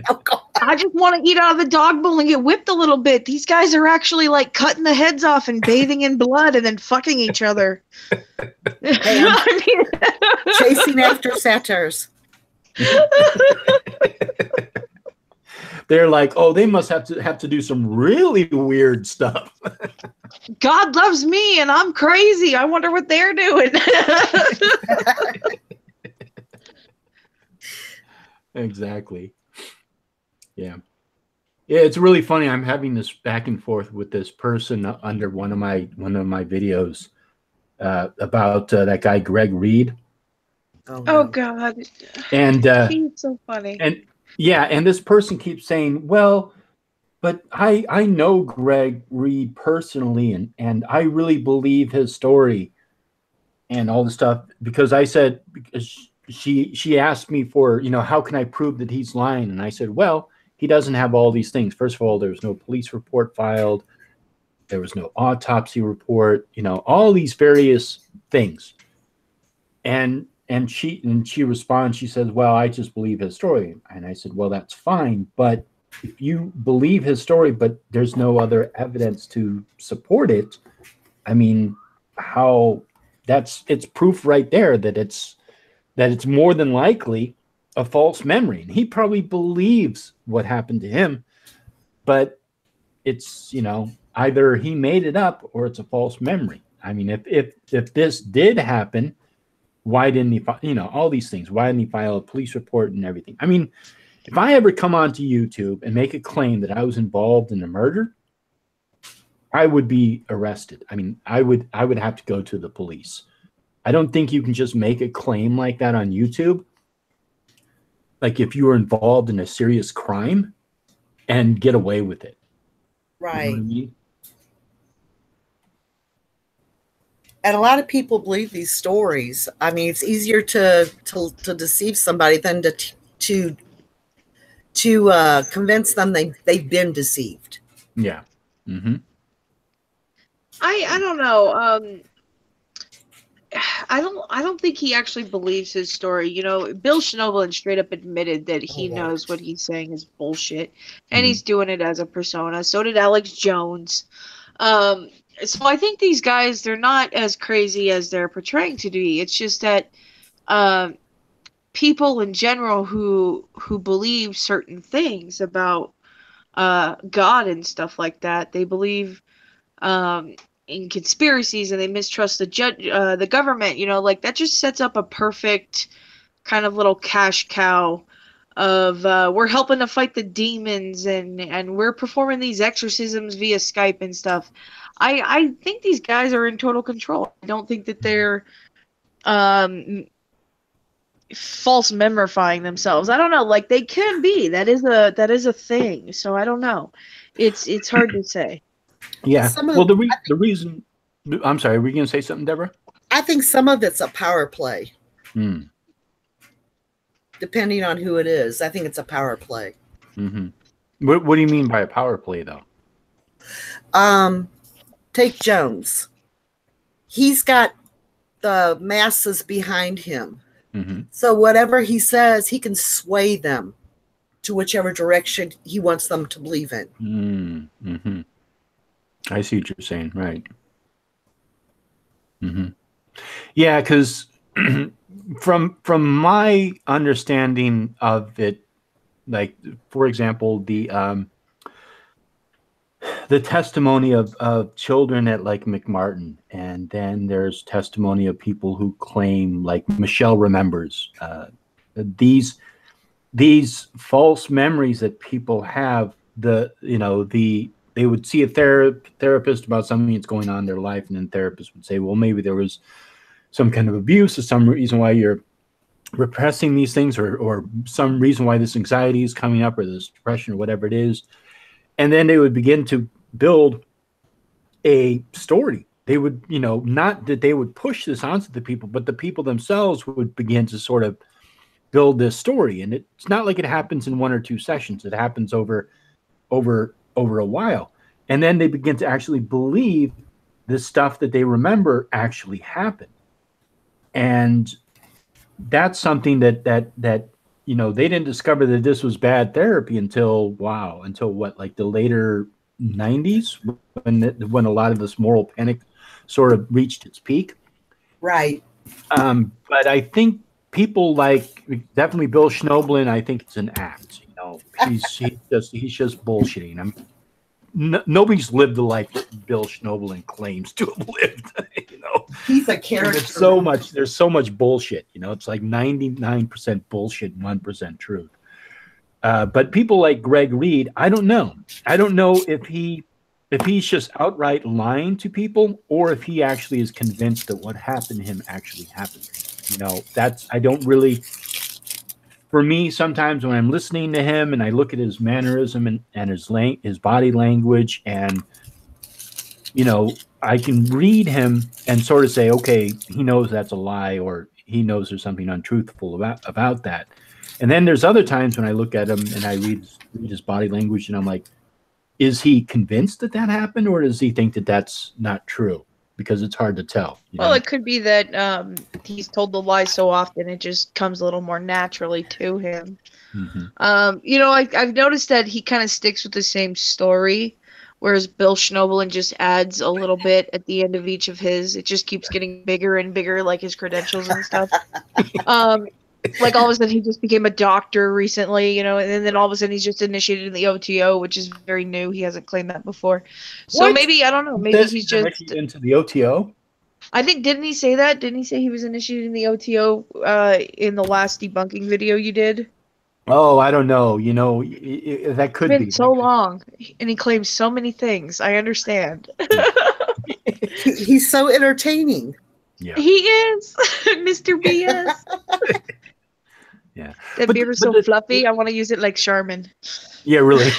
Oh, God. I just want to eat out of the dog bowl and get whipped a little bit. These guys are actually like cutting the heads off and bathing in blood and then fucking each other. Hey, chasing after satyrs. they're like, oh, they must have to do some really weird stuff. God loves me and I'm crazy. I wonder what they're doing. Exactly. Yeah. Yeah, it's really funny. I'm having this back and forth with this person under one of my videos about that guy Greg Reed. Oh, Oh no. God. And He's so funny. and yeah, and this person keeps saying, well, but I know Greg Reed personally, and I really believe his story and all the stuff, because I said, because she asked me for, you know, how can I prove that he's lying? And I said, well, he doesn't have all these things. First of all, there was no police report filed. There was no autopsy report, you know, all these various things. And she responds, she says, well, I just believe his story. And I said, well, that's fine. But if you believe his story, but there's no other evidence to support it, I mean, it's proof right there that it's more than likely a false memory. And he probably believes what happened to him, but it's, you know, either he made it up or it's a false memory. I mean, if this did happen, why didn't he, you know, all these things, why didn't he file a police report and everything? I mean, if I ever come onto YouTube and make a claim that I was involved in a murder, I would be arrested. I mean, I would have to go to the police. I don't think you can just make a claim like that on YouTube. Like if you were involved in a serious crime and get away with it. Right. You know what I mean? And a lot of people believe these stories. I mean, it's easier to deceive somebody than to convince them they've been deceived. Yeah. Mm-hmm. I don't know. I don't think he actually believes his story. You know, Bill Schnoebelen straight up admitted that he knows what he's saying is bullshit, and he's doing it as a persona. So did Alex Jones. So I think these guys, they're not as crazy as they're portraying to be. It's just that people in general who believe certain things about God and stuff like that, they believe in conspiracies and they mistrust the government. You know, like that just sets up a perfect kind of little cash cow of we're helping to fight the demons and we're performing these exorcisms via Skype and stuff. I think these guys are in total control. I don't think that they're false memorifying themselves. I don't know. Like they can be. That is a thing. So I don't know. It's hard to say. Yeah. Well, the reason. I'm sorry. Were you going to say something, Deborah? I think some of it's a power play. Depending on who it is, I think it's a power play. Mm-hmm. What do you mean by a power play, though? Take Jones. He's got the masses behind him. Mm-hmm. So whatever he says, he can sway them to whichever direction he wants them to believe in. Mm-hmm. I see what you're saying. Right. Mm-hmm. Yeah, because from my understanding of it, like, for example, the testimony of children at like McMartin, and then there's testimony of people who claim, like Michelle remembers, these false memories that people have. They would see a therapist about something that's going on in their life, and then therapists would say, well, maybe there was some kind of abuse or some reason why you're repressing these things, or some reason why this anxiety is coming up, or this depression, or whatever it is. And then they would begin to build a story. They would, not that they would push this onto the people, but the people themselves would begin to sort of build this story. And it's not like it happens in 1 or 2 sessions. It happens over a while. And then they begin to actually believe the stuff that they remember actually happened. And that's something that they didn't discover that this was bad therapy until what, like the later 90s, when a lot of this moral panic sort of reached its peak. Right. But I think people like definitely Bill Schnoebelen, I think it's an act, no, he's just bullshitting. Nobody's lived the life that Bill Schnoebelen claims to have lived. You know, He's a character. There's so much bullshit. You know, it's like 99% bullshit, 1% truth. But people like Greg Reed, I don't know. I don't know if he's just outright lying to people, or if he actually is convinced that what happened to him actually happened. You know, I don't really. For me, sometimes when I'm listening to him and I look at his mannerism and his body language, and you know, I can read him and sort of say, okay, he knows that's a lie, or he knows there's something untruthful about that. And then there's other times when I look at him and I read his body language, and I'm like, is he convinced that happened, or does he think that that's not true? Because it's hard to tell. Well, it could be that he's told the lie so often it just comes a little more naturally to him. Mm-hmm. You know, I've noticed that he kind of sticks with the same story, whereas Bill Schnoebelen just adds a little bit at the end of each of his. It just keeps getting bigger and bigger, like his credentials and stuff. Like all of a sudden he just became a doctor recently, you know, and then all of a sudden he's just initiated in the OTO, which is very new. He hasn't claimed that before. So What? Maybe, I don't know, maybe he's just into the OTO. I think, didn't he say that? Didn't he say he was initiated in the OTO in the last debunking video you did? Oh, I don't know. You know, that could It's be been so long, and he claims so many things. I understand. He's so entertaining. Yeah, he is, Mr. BS. Yeah, That beaver's so fluffy. I want to use it like Charmin. Yeah, really.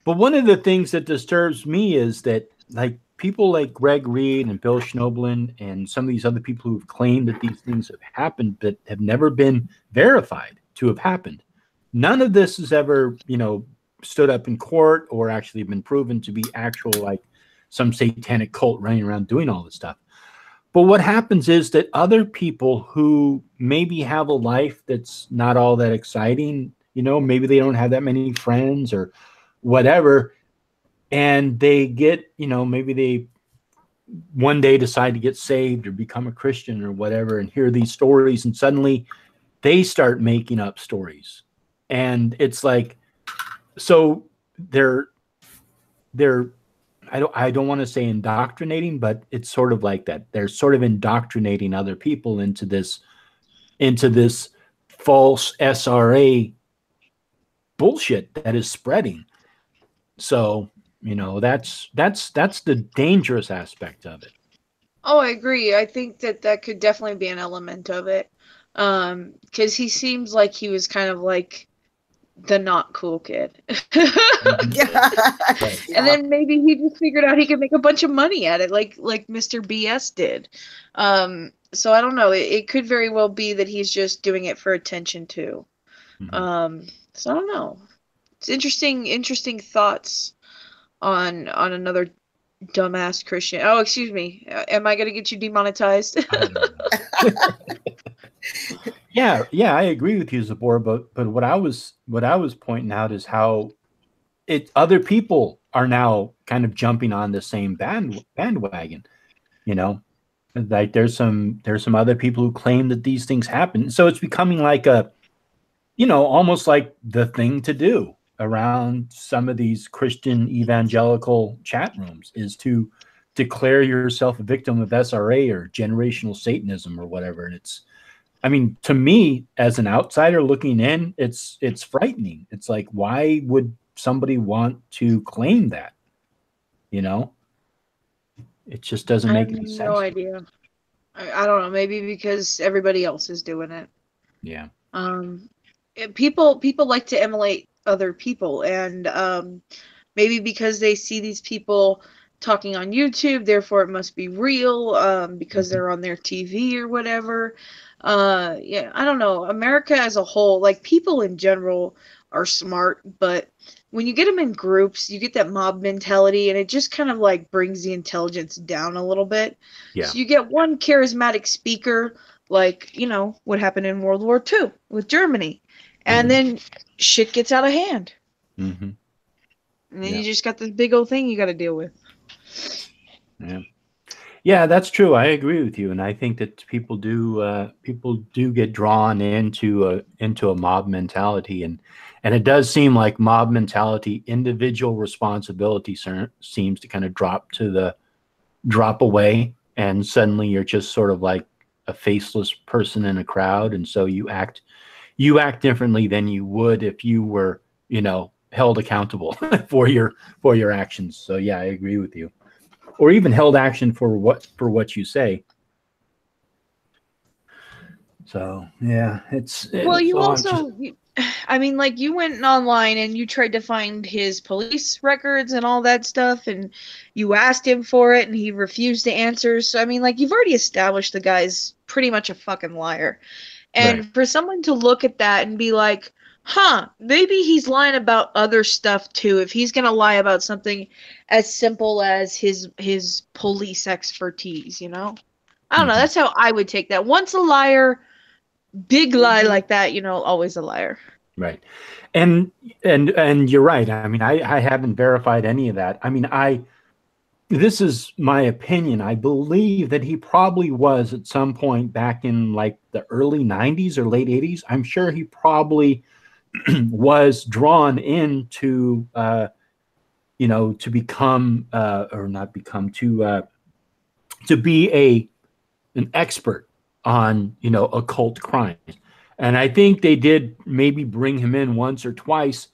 But one of the things that disturbs me is that, like, people like Greg Reed and Bill Schnoebelen and some of these other people who've claimed that these things have happened but have never been verified to have happened. None of this has ever, you know, stood up in court or actually been proven to be actual, like some satanic cult running around doing all this stuff. But what happens is that other people who maybe have a life that's not all that exciting, you know, maybe they don't have that many friends or whatever, and they get, you know, maybe they one day decide to get saved or become a Christian or whatever, and hear these stories, and suddenly they start making up stories. And it's like, so they're I don't want to say indoctrinating, but it's sort of like that. They're sort of indoctrinating other people into this false SRA bullshit that is spreading. So, you know, that's the dangerous aspect of it. Oh, I agree. I think that could definitely be an element of it. Because he seems like he was kind of like the not cool kid. Yeah. And then maybe he just figured out he could make a bunch of money at it, like Mr. BS did. So I don't know. It could very well be that he's just doing it for attention too. Mm-hmm. So I don't know. It's interesting thoughts on another dumbass Christian. Oh, excuse me. Am I gonna get you demonetized? I don't know. Yeah, I agree with you, Zabor, but what I was pointing out is how other people are now kind of jumping on the same bandwagon. You know, like there's some other people who claim that these things happen, so it's becoming like a, you know, almost like the thing to do around some of these Christian evangelical chat rooms is to declare yourself a victim of SRA or generational Satanism or whatever. And it's, I mean, to me, as an outsider looking in, it's frightening. It's like, why would somebody want to claim that? You know, it just doesn't make any sense. No idea. I don't know. Maybe because everybody else is doing it. Yeah. People like to emulate other people, and maybe because they see these people talking on YouTube, therefore it must be real, because they're on their TV or whatever. Yeah, I don't know. America as a whole, like people in general are smart, but when you get them in groups, you get that mob mentality, and it just kind of like brings the intelligence down a little bit. Yeah. So you get one charismatic speaker, like, you know, what happened in World War II with Germany. And then shit gets out of hand. Mm-hmm. And then you just got this big old thing you got to deal with. Yeah. Yeah, that's true. I agree with you, and I think that people do get drawn into a mob mentality, and it does seem like mob mentality, individual responsibility seems to kind of drop away, and suddenly you're just sort of like a faceless person in a crowd, and so you act differently than you would if you were, held accountable for your actions. So yeah, I agree with you. Or even held action for what you say. So yeah, it's Well, you all also, I mean, like, you went online and you tried to find his police records and all that stuff, and you asked him for it, and he refused to answer. So, I mean, like, you've already established the guy's pretty much a fucking liar. And right. for someone to look at that and be like, huh, maybe he's lying about other stuff too, if he's going to lie about something as simple as his police expertise, I don't know. That's how I would take that. Once a liar, big lie like that, always a liar. Right. And you're right. I mean, I haven't verified any of that. I mean, this is my opinion. I believe that he probably was at some point back in like the early 90s or late 80s. I'm sure he probably was drawn into to become or not become to be an expert on occult crimes. And I think they did maybe bring him in once or twice,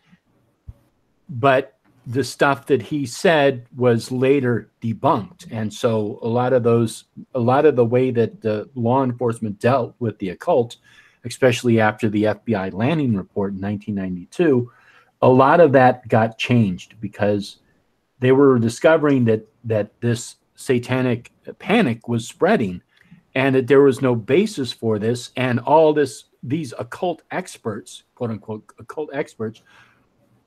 but the stuff that he said was later debunked. And so a lot of the way that the law enforcement dealt with the occult, especially after the FBI landing report in 1992, a lot of that got changed because they were discovering that this satanic panic was spreading, and that there was no basis for this, and all these occult experts, quote unquote occult experts,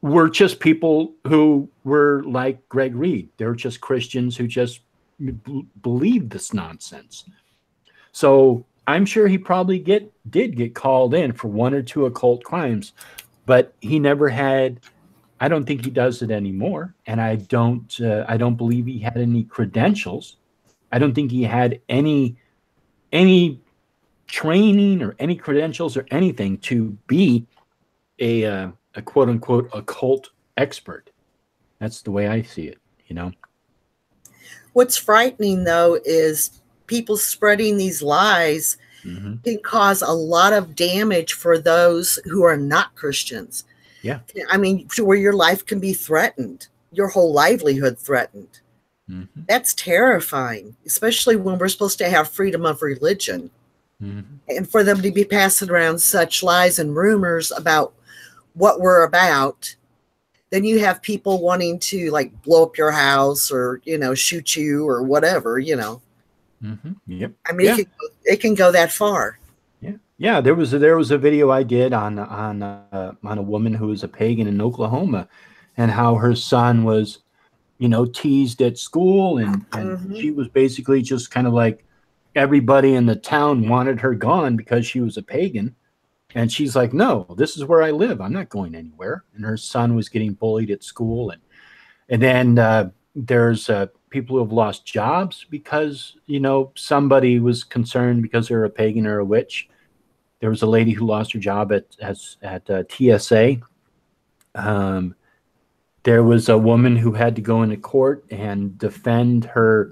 were just people who were like Greg Reed. They were just Christians who just believed this nonsense. So I'm sure he probably did get called in for one or two occult crimes, but he never had. I don't think he does it anymore, and I don't believe he had any credentials. I don't think he had any training or any credentials or anything to be a quote unquote occult expert. That's the way I see it, What's frightening though is people spreading these lies can cause a lot of damage for those who are not Christians. Yeah. I mean, to where your life can be threatened, your whole livelihood threatened. That's terrifying, especially when we're supposed to have freedom of religion. And for them to be passing around such lies and rumors about what we're about, then you have people wanting to like blow up your house or, shoot you or whatever, Yep. I mean, it can go that far. Yeah. There was a video I did on a woman who was a pagan in Oklahoma, and how her son was, teased at school, and she was basically just kind of like, everybody in the town wanted her gone because she was a pagan. And she's like, no, this is where I live. I'm not going anywhere. And her son was getting bullied at school. And then there's people who have lost jobs because, somebody was concerned because they're a pagan or a witch. There was a lady who lost her job at TSA. There was a woman who had to go into court and defend her.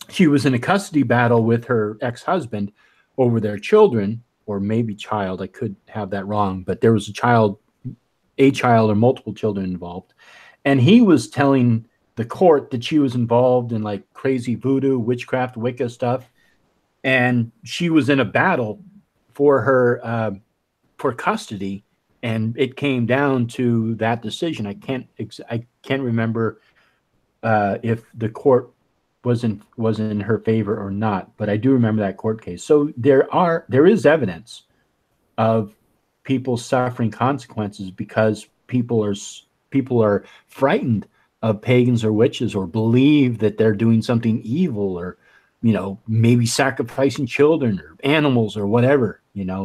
She was in a custody battle with her ex-husband over their children, or maybe child. I could have that wrong, but there was a child or multiple children involved. And he was telling the court that she was involved in like crazy voodoo, witchcraft, Wicca stuff. And she was in a battle for her, for custody. And it came down to that decision. I can't remember if the court was in her favor or not, but I do remember that court case. So there is evidence of people suffering consequences because people are frightened of pagans or witches, or believe that they're doing something evil, or maybe sacrificing children or animals or whatever.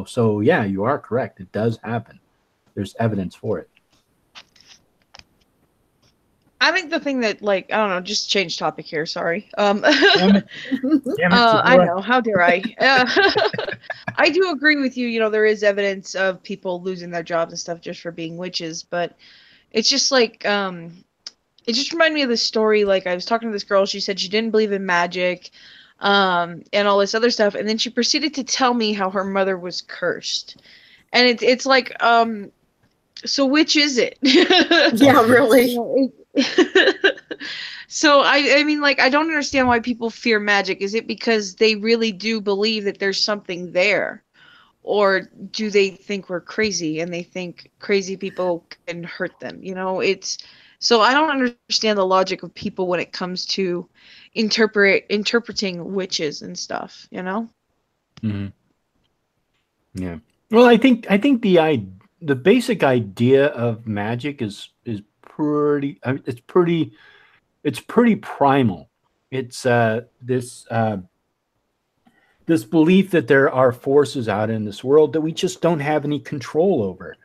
So yeah, you are correct. It does happen. There's evidence for it. I think the thing that, like, I don't know, just change topic here. Sorry. Damn it. Damn it, I know. How dare I? I do agree with you. You know, there is evidence of people losing their jobs and stuff just for being witches, but it's just like, it just reminded me of this story. Like, I was talking to this girl. She said she didn't believe in magic, and all this other stuff, and then she proceeded to tell me how her mother was cursed, and it's like, so which is it? Yeah, really. So I mean, like, I don't understand why people fear magic. Is it because they really do believe that there's something there? Or do they think we're crazy and they think crazy people can hurt them? You know, so I don't understand the logic of people when it comes to interpreting witches and stuff, you know? Mm-hmm. Yeah. Well, I think the basic idea of magic is pretty, it's pretty primal. It's this belief that there are forces out in this world that we just don't have any control over.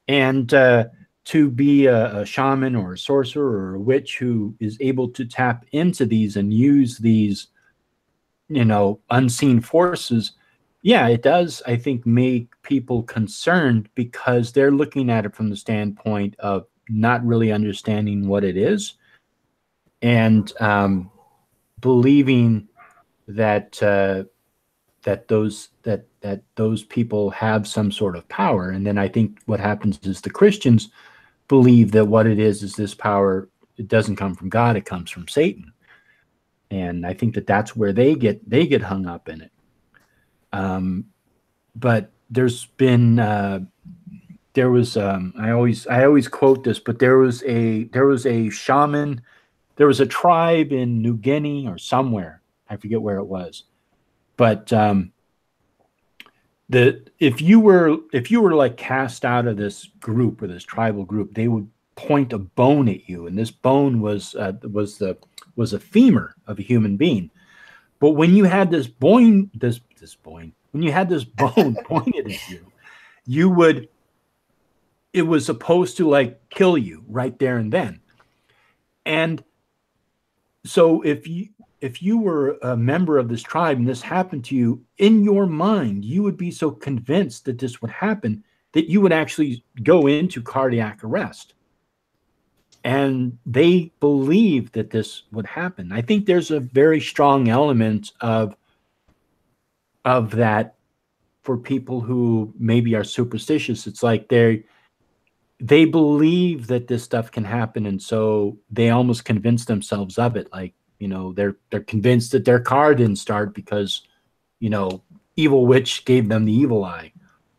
And to be a shaman or a sorcerer or a witch who is able to tap into these and use these, you know, unseen forces, yeah, it does, I think, make people concerned because they're looking at it from the standpoint of not really understanding what it is and believing that that those people have some sort of power. And then I think what happens is the Christians believe that what it is this power, it doesn't come from God, it comes from Satan. And I think that that's where they get hung up in it. But there's been there was I always quote this, but there was a shaman, there was a tribe in New Guinea or somewhere, I forget where it was, but if you were like cast out of this group or this tribal group, they would point a bone at you, and this bone was a femur of a human being. But when you had this bone pointed at you, it was supposed to like kill you right there and then. And so if you were a member of this tribe and this happened to you, in your mind, you would be so convinced that this would happen that you would actually go into cardiac arrest. And they believe that this would happen. I think there's a very strong element of that for people who maybe are superstitious. It's like they believe that this stuff can happen, and so they almost convince themselves of it. Like, you know, they're convinced that their car didn't start because, you know, evil witch gave them the evil eye,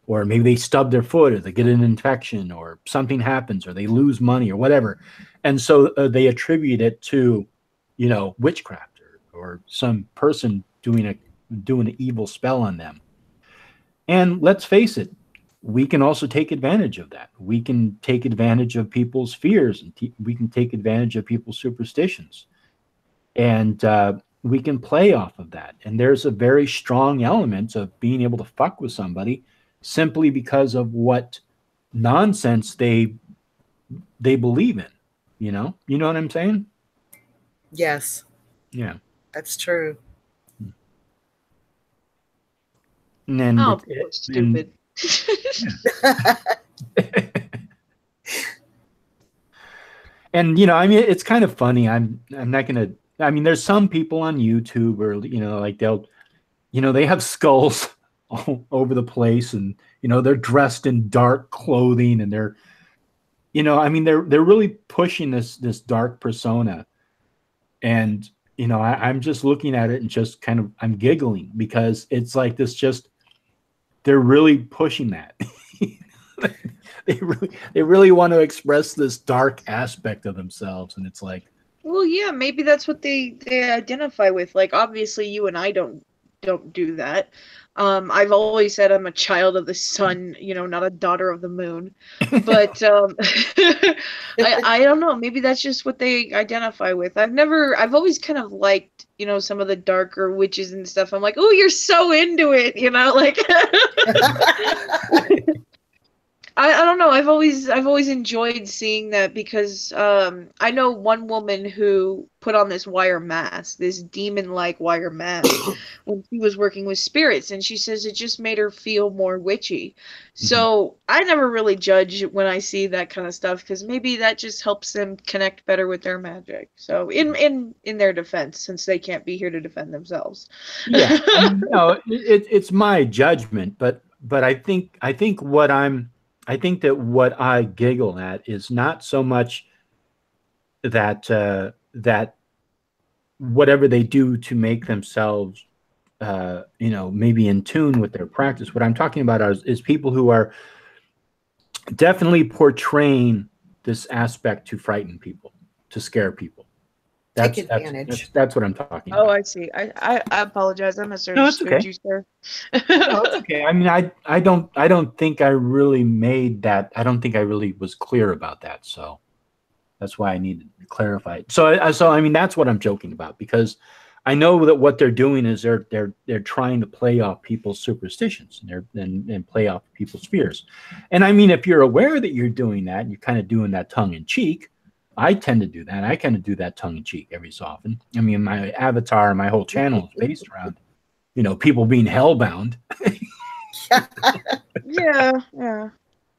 or maybe they stub their foot, or they get an infection, or something happens, or they lose money, or whatever, and so they attribute it to, you know, witchcraft or some person doing an evil spell on them. And let's face it, we can also take advantage of that. We can take advantage of people's fears, and we can take advantage of people's superstitions. And we can play off of that. And there's a very strong element of being able to fuck with somebody simply because of what nonsense they believe in. You know what I'm saying? Yes. Yeah. That's true. And then stupid. And you know, I mean, it's kind of funny. I'm not gonna. I mean, there's some people on YouTube, or you know, like they have skulls all over the place, and you know, they're dressed in dark clothing, and they're, you know, I mean, they're really pushing this dark persona, and you know, I'm just looking at it and just kind of I'm giggling because it's like this just. They're really pushing that. They really want to express this dark aspect of themselves, and it's like, well, yeah, maybe that's what they identify with. Like, obviously, you and I don't do that. I've always said I'm a child of the sun, you know, not a daughter of the moon. But I don't know. Maybe that's just what they identify with. I've always kind of liked, you know, some of the darker witches and stuff. I'm like, oh, you're so into it, you know, like. I don't know. I've always enjoyed seeing that because I know one woman who put on this wire mask, this demon-like wire mask, when she was working with spirits, and she says it just made her feel more witchy. So I never really judge when I see that kind of stuff because maybe that just helps them connect better with their magic. So in their defense, since they can't be here to defend themselves. Yeah, I mean, no, it's my judgment, but I think that what I giggle at is not so much that that whatever they do to make themselves, maybe in tune with their practice. What I'm talking about is people who are definitely portraying this aspect to frighten people, to scare people. Take advantage. That's what I'm talking about. Oh, I see. I apologize. I misunderstood No, it's okay. you, sir. No, it's okay. I mean, I don't think I really made that. I don't think I really was clear about that. So that's why I needed to clarify it. So I mean, that's what I'm joking about, because I know that what they're doing is they're trying to play off people's superstitions and play off people's fears. And I mean, if you're aware that you're doing that, and you're kind of doing that tongue in cheek. I tend to do that. I kind of do that tongue in cheek every so often. I mean, my avatar, my whole channel is based around, people being hellbound. Yeah.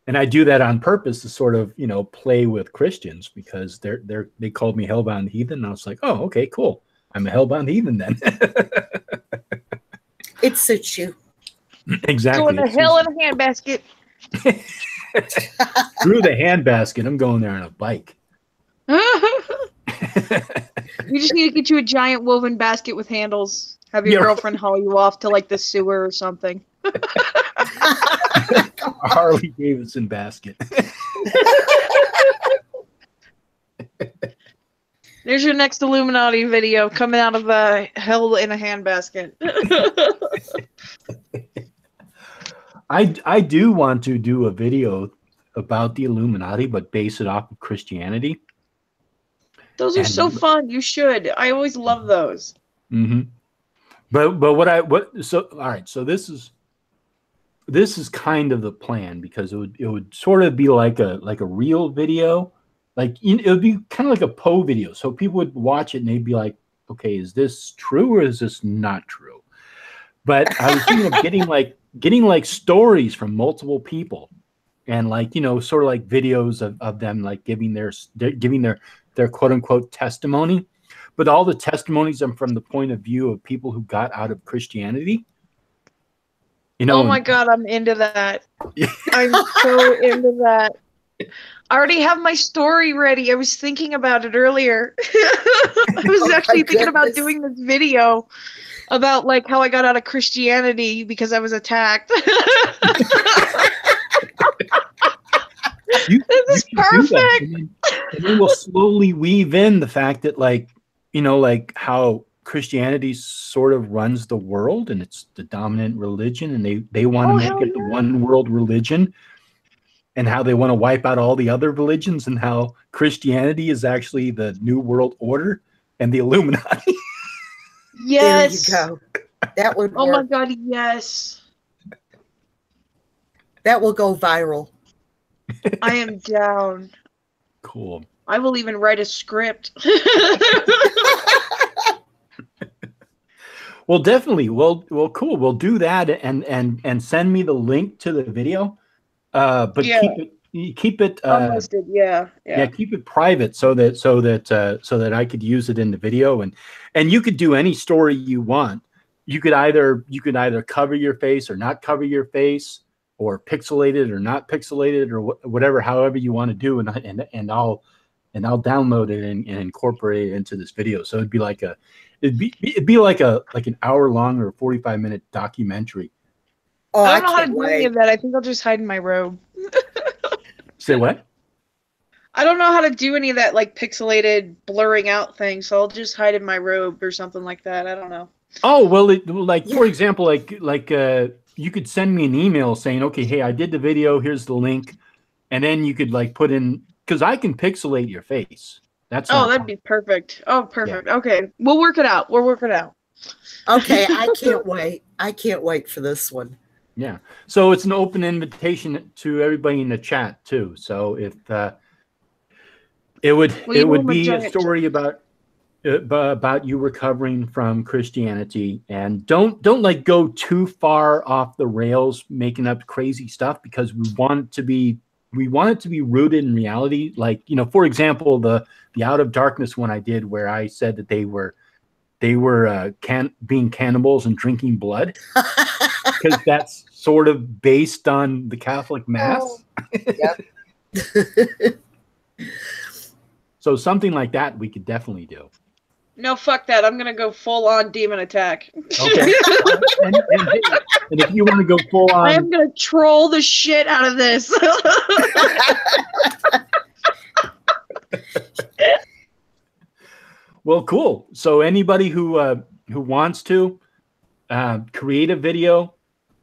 And I do that on purpose to sort of, play with Christians, because they called me hellbound heathen. And I was like, oh, okay, cool. I'm a hellbound heathen then. It suits you. Exactly. Going to hell in a handbasket. Through the handbasket. I'm going there on a bike. You just need to get you a giant woven basket with handles. Have your girlfriend haul you off to like the sewer or something. A Harley Davidson basket. There's your next Illuminati video coming out of hell in a handbasket. I do want to do a video about the Illuminati, but base it off of Christianity. Those are so fun. You should. I always love those. Mm-hmm. But so all right. So this is kind of the plan, because it would sort of be like a real video, like it would be kind of like a Poe video. So people would watch it and they'd be like, okay, is this true or is this not true? But I was thinking of getting like stories from multiple people, and sort of like videos of them like giving their quote unquote testimony, but all the testimonies are from the point of view of people who got out of Christianity. Oh my God, I'm into that. I'm so into that. I already have my story ready. I was thinking about it earlier. I was actually thinking about doing this video about like how I got out of Christianity because I was attacked. This is perfect. And then we'll slowly weave in the fact that like how Christianity sort of runs the world, and it's the dominant religion, and they want to make it the one world religion, and how they want to wipe out all the other religions, and how Christianity is actually the new world order and the Illuminati. Yes. There you go. That would work. Oh my God, yes. That will go viral. I am down. Cool. I will even write a script. Well, definitely. Well, cool. We'll do that, and send me the link to the video. But keep it Unlisted, yeah. Keep it private so that I could use it in the video, and you could do any story you want. You could either cover your face or not cover your face, or pixelate it or not pixelate it, or whatever, however you want to do, and I'll download it and incorporate it into this video. So it'd be like an hour long or 45-minute documentary. Oh, I don't know how to do any of that. I think I'll just hide in my robe. Say what? I don't know how to do any of that like pixelated blurring out thing, so I'll just hide in my robe or something like that. I don't know. Oh, well, for example, you could send me an email saying, okay, hey, I did the video, here's the link, and then you could like put in, because I can pixelate your face. That'd be perfect. Oh, perfect. Yeah. Okay, we'll work it out. We'll work it out. Okay, I can't wait. I can't wait for this one. Yeah. So it's an open invitation to everybody in the chat too. So if it would be a story about you recovering from Christianity, and don't like go too far off the rails making up crazy stuff, because we want it to be rooted in reality. Like, you know, for example, the Out of Darkness one I did, where I said that they were being cannibals and drinking blood, because that's sort of based on the Catholic Mass. Oh, yep. So something like that we could definitely do. No, fuck that. I'm gonna go full on demon attack. Okay. and if you want to go full on, I'm gonna troll the shit out of this. Well, cool. So anybody who wants to create a video,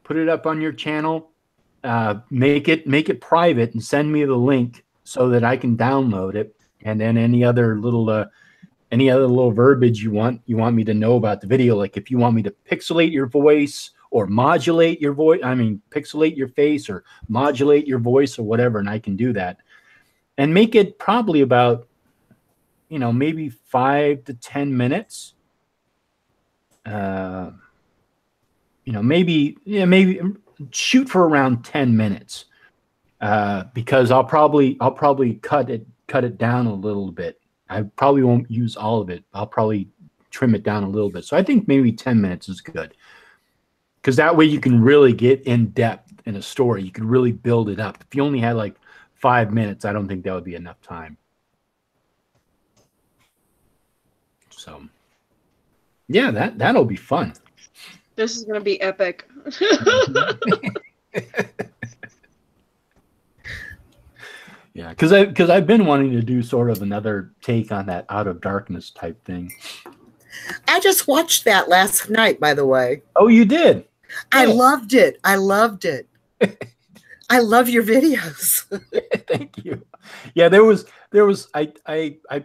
put it up on your channel, make it private, and send me the link so that I can download it. And then any other little verbiage you want me to know about the video, like if you want me to pixelate your voice or modulate your voice, pixelate your face or modulate your voice or whatever, and I can do that. And make it probably about, you know, maybe 5 to 10 minutes. You know, maybe shoot for around 10 minutes, because I'll probably cut it down a little bit. I probably won't use all of it. I'll probably trim it down a little bit. So I think maybe 10 minutes is good, because that way you can really get in depth in a story. You can really build it up. If you only had like 5 minutes, I don't think that would be enough time. So yeah, that'll be fun. This is gonna be epic. Yeah, because I've been wanting to do sort of another take on that Out of Darkness type thing. I just watched that last night, by the way. Oh, you did? I loved it. I loved it. I love your videos. Thank you. Yeah, there was I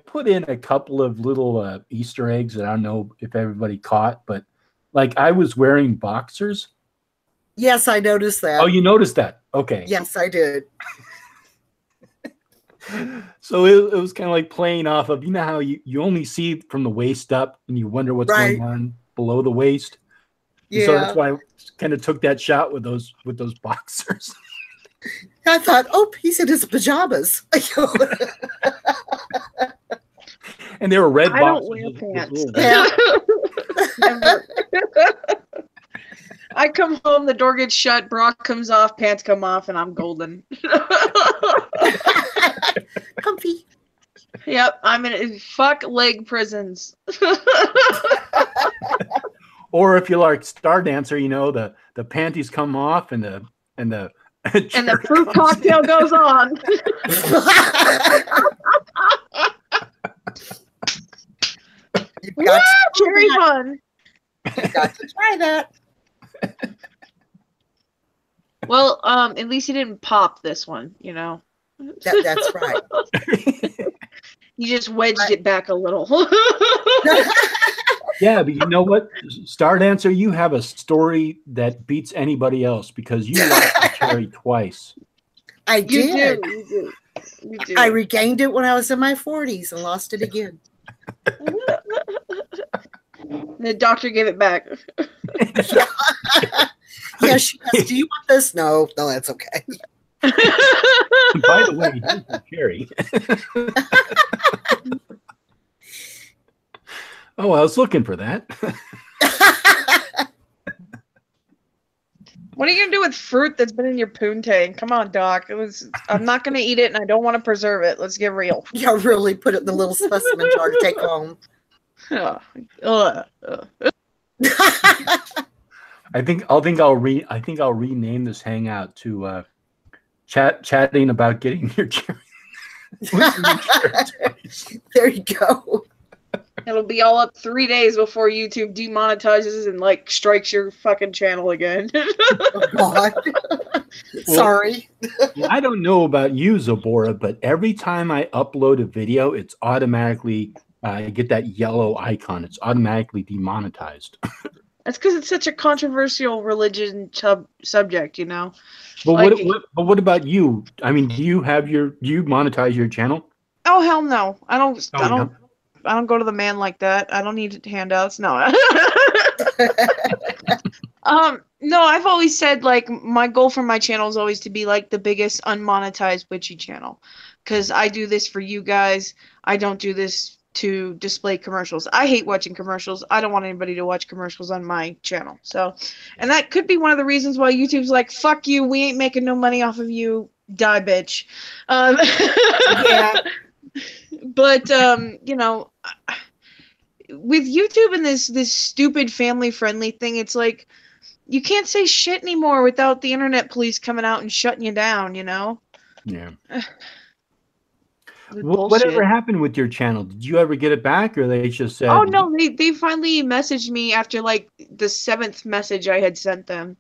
put in a couple of little Easter eggs that I don't know if everybody caught, but like I was wearing boxers. Yes, I noticed that. Oh, you noticed that? Okay. Yes, I did. So it was kind of like playing off of, you know how you only see from the waist up and you wonder what's going on below the waist. Yeah. So that's why I kind of took that shot with those boxers. I thought, oh, he's in his pajamas. And they were red boxers. I don't wear pants. Yeah. I come home, the door gets shut, bra comes off, pants come off, and I'm golden. Comfy. Yep, I'm in fuck leg prisons. Or if you're like Star Dancer, you know, the panties come off and the fruit cocktail goes on. You've got cherry fun. You've got to try that. Well, at least you didn't pop this one, you know. That's right. You just wedged it back a little. Yeah, but you know what, Star Dancer, you have a story that beats anybody else, because you lost the cherry twice. I did. You do. I regained it when I was in my 40s and lost it again. The doctor gave it back. Yeah, she goes, do you want this? No, that's okay. By the way, here's the cherry. Oh, I was looking for that. What are you gonna do with fruit that's been in your poontang? Come on, Doc. I'm not gonna eat it, and I don't want to preserve it. Let's get real. Yeah, really put it in the little specimen jar to take home. I think I'll rename this hangout to chatting about getting your cherry. There you go. It'll be all up 3 days before YouTube demonetizes and like strikes your fucking channel again. Oh, God. Sorry. Well, I don't know about you, Zabora, but every time I upload a video, it's automatically I get that yellow icon. It's automatically demonetized. That's because it's such a controversial religion subject, you know. But Like, what about you? I mean, do you monetize your channel? oh hell no! I don't. Oh, I no. don't. I don't go to the man like that. I don't need handouts. No. No, I've always said like my goal for my channel is always to be like the biggest unmonetized witchy channel, because I do this for you guys. I don't do this to display commercials. I hate watching commercials. I don't want anybody to watch commercials on my channel. So, and that could be one of the reasons why YouTube's like, fuck you, we ain't making no money off of you, die bitch. Yeah. But you know, with YouTube and this stupid family friendly thing, it's like you can't say shit anymore without the internet police coming out and shutting you down, you know? Yeah. Bullshit. Whatever happened with your channel? Did you ever get it back, or they just said? Oh no, they finally messaged me after like the 7th message I had sent them.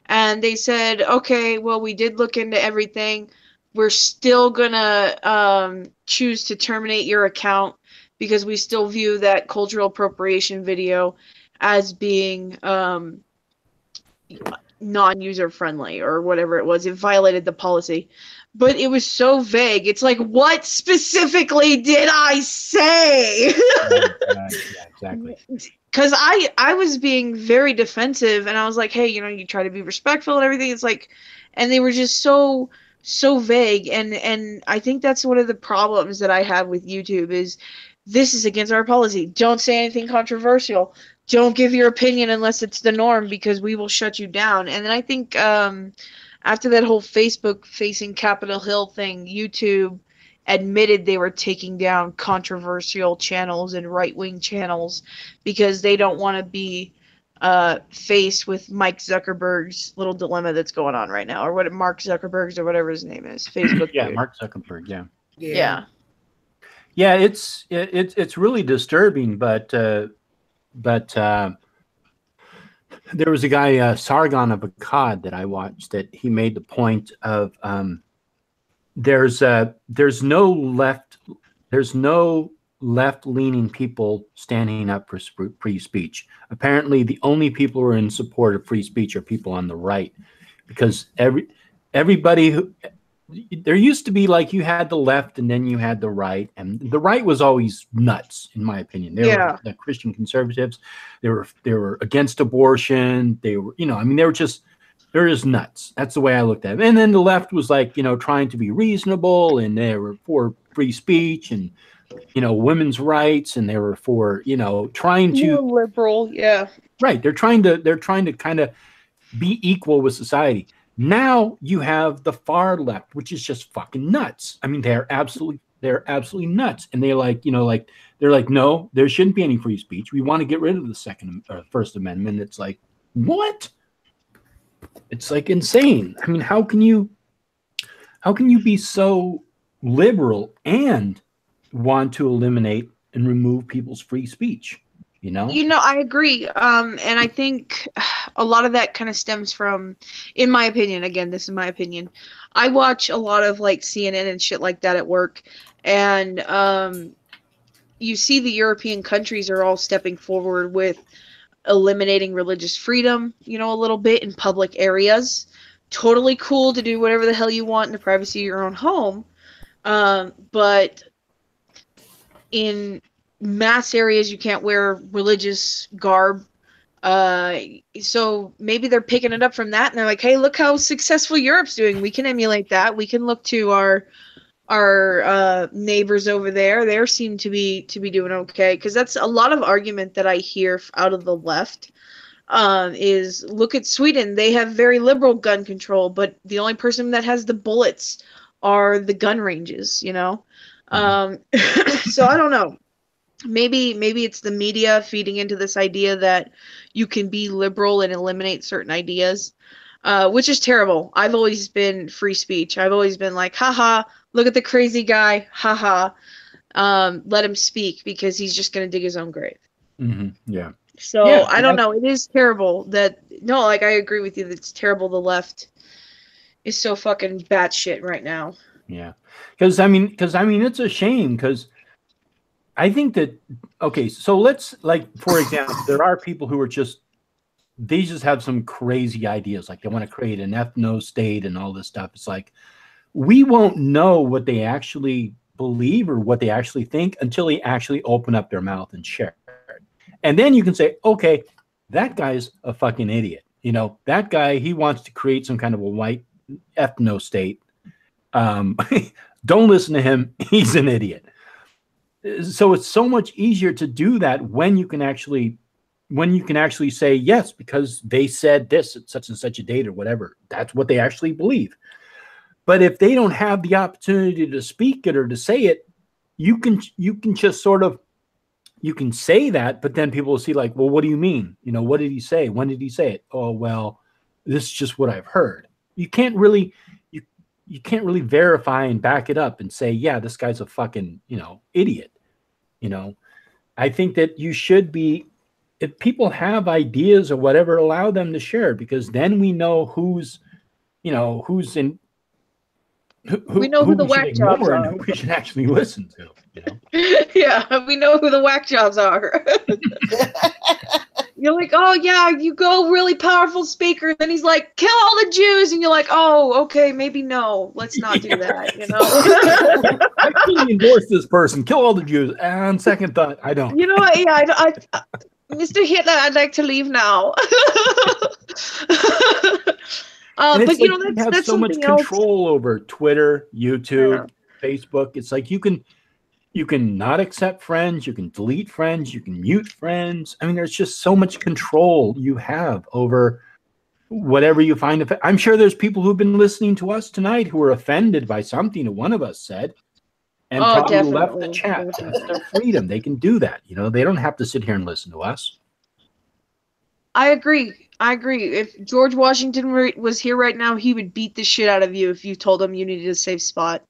And they said, okay, well, we did look into everything. We're still gonna choose to terminate your account because we still view that cultural appropriation video as being non-user friendly or whatever it was. It violated the policy. But it was so vague. It's like, what specifically did I say? Yeah, exactly. Because I was being very defensive, and I was like, hey, you know, you try to be respectful and everything. It's like, and they were just so vague, and I think that's one of the problems that I have with YouTube is this is against our policy. Don't say anything controversial. Don't give your opinion unless it's the norm, because we will shut you down. And then I think after that whole Facebook facing Capitol Hill thing, YouTube admitted they were taking down controversial channels and right-wing channels because they don't want to be faced with Mike Zuckerberg's little dilemma that's going on right now, or what Mark Zuckerberg's or whatever his name is. Facebook. Yeah, dude. Mark Zuckerberg. Yeah. Yeah. Yeah, it's really disturbing, but there was a guy, Sargon of Akkad, that I watched, that he made the point of there's no left-leaning people standing up for free speech. Apparently, the only people who are in support of free speech are people on the right, because everybody who there used to be, like, you had the left and then you had the right, and the right was always nuts, in my opinion. They were the Christian conservatives. They were against abortion. They were, you know, I mean, they're just nuts. That's the way I looked at it. And then the left was like, you know, trying to be reasonable, and they were for free speech and, you know, women's rights, and they were for, you know, trying to liberal, yeah. Right. They're trying to kind of be equal with society. Now you have the far left, which is just fucking nuts. I mean, they're absolutely nuts. And they're like, you know, like, they're like, no, there shouldn't be any free speech. We want to get rid of the First Amendment. It's like, what? It's like insane. I mean, how can you be so liberal and want to eliminate and remove people's free speech? You know, I agree. And I think a lot of that kind of stems from, in my opinion, again, this is my opinion, I watch a lot of like CNN and shit like that at work. And you see the European countries are all stepping forward with eliminating religious freedom, you know, a little bit in public areas. Totally cool to do whatever the hell you want in the privacy of your own home. But in mass areas, you can't wear religious garb. So maybe they're picking it up from that, and they're like, hey, look how successful Europe's doing. We can emulate that. We can look to our neighbors over there. They seem to be doing okay, because that's a lot of argument that I hear out of the left. Is look at Sweden. They have very liberal gun control, but the only person that has the bullets are the gun ranges, you know? So I don't know. Maybe it's the media feeding into this idea that you can be liberal and eliminate certain ideas, which is terrible. I've always been free speech. I've always been like, haha, look at the crazy guy, haha. Let him speak, because he's just going to dig his own grave. Mm-hmm. Yeah. So yeah, I don't know. It is terrible that, no, like, I agree with you that it's terrible the left is so fucking batshit right now. Yeah. Because I mean, it's a shame, because I think that, okay, so let's, like, for example, there are people who are just they just have some crazy ideas. Like they want to create an ethno state and all this stuff. It's like, we won't know what they actually believe or what they actually think until they actually open up their mouth and share it. And then you can say, okay, that guy's a fucking idiot. You know, that guy, he wants to create some kind of a white ethno state. Don't listen to him. He's an idiot. So it's so much easier to do that when you can actually say yes, because they said this at such and such a date or whatever. That's what they actually believe. But if they don't have the opportunity to speak it or to say it, you can just sort of, you can say that, but then people will see like, well, what do you mean? You know, what did he say? When did he say it? Oh, well, this is just what I've heard. You can't really, you can't really verify and back it up and say, yeah, this guy's a fucking, you know, idiot. You know, I think that you should be, if people have ideas or whatever, allow them to share, because then we know who's, you know, who's in, we know who the whack jobs are, and who we should actually listen to. You know? Yeah, we know who the whack jobs are. You're like, oh yeah, you go really powerful speaker, and then he's like, kill all the Jews, and you're like, oh, okay, maybe no, let's not do that. You know, I fully endorse this person. Kill all the Jews. And second thought, I don't. You know what? Yeah, I Mr. Hitler, I'd like to leave now. But you know, that's so much control over Twitter, YouTube, Facebook. It's like you can not accept friends, you can delete friends, you can mute friends. I mean, there's just so much control you have over whatever you find. I'm sure there's people who've been listening to us tonight who are offended by something that one of us said and probably left the chat. That's their freedom. They can do that. You know, they don't have to sit here and listen to us. I agree. If George Washington was here right now, he would beat the shit out of you if you told him you needed a safe spot.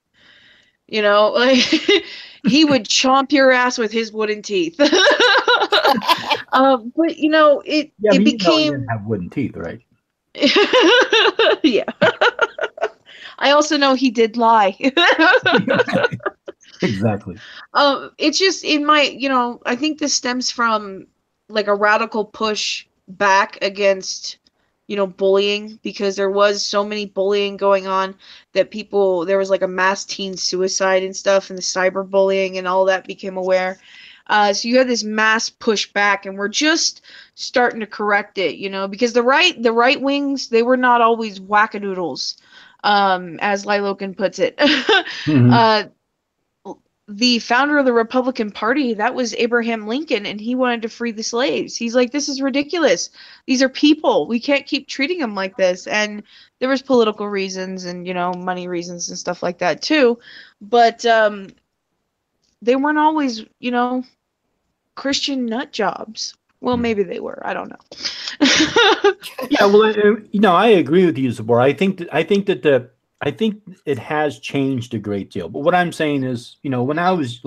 You know, like he would chomp your ass with his wooden teeth. But you know, it became. He didn't have wooden teeth, right? Yeah. I also know he did lie. Exactly. It's just in my, you know, I think this stems from like a radical push back against, you know, bullying, because there was so many bullying going on that there was like a mass teen suicide and stuff, and the cyberbullying and all that became aware. So you had this mass push back, and we're just starting to correct it, you know, because the right wings, they were not always wackadoodles, as Lilokin puts it. Mm-hmm. The founder of the Republican Party, that was Abraham Lincoln, and he wanted to free the slaves. He's like, this is ridiculous. These are people. We can't keep treating them like this. And there was political reasons and, you know, money reasons and stuff like that too. But they weren't always, you know, Christian nut jobs. Well, maybe they were. I don't know. Yeah, well, you know, I agree with you, Zabor. I think it has changed a great deal. But what I'm saying is, you know, when I was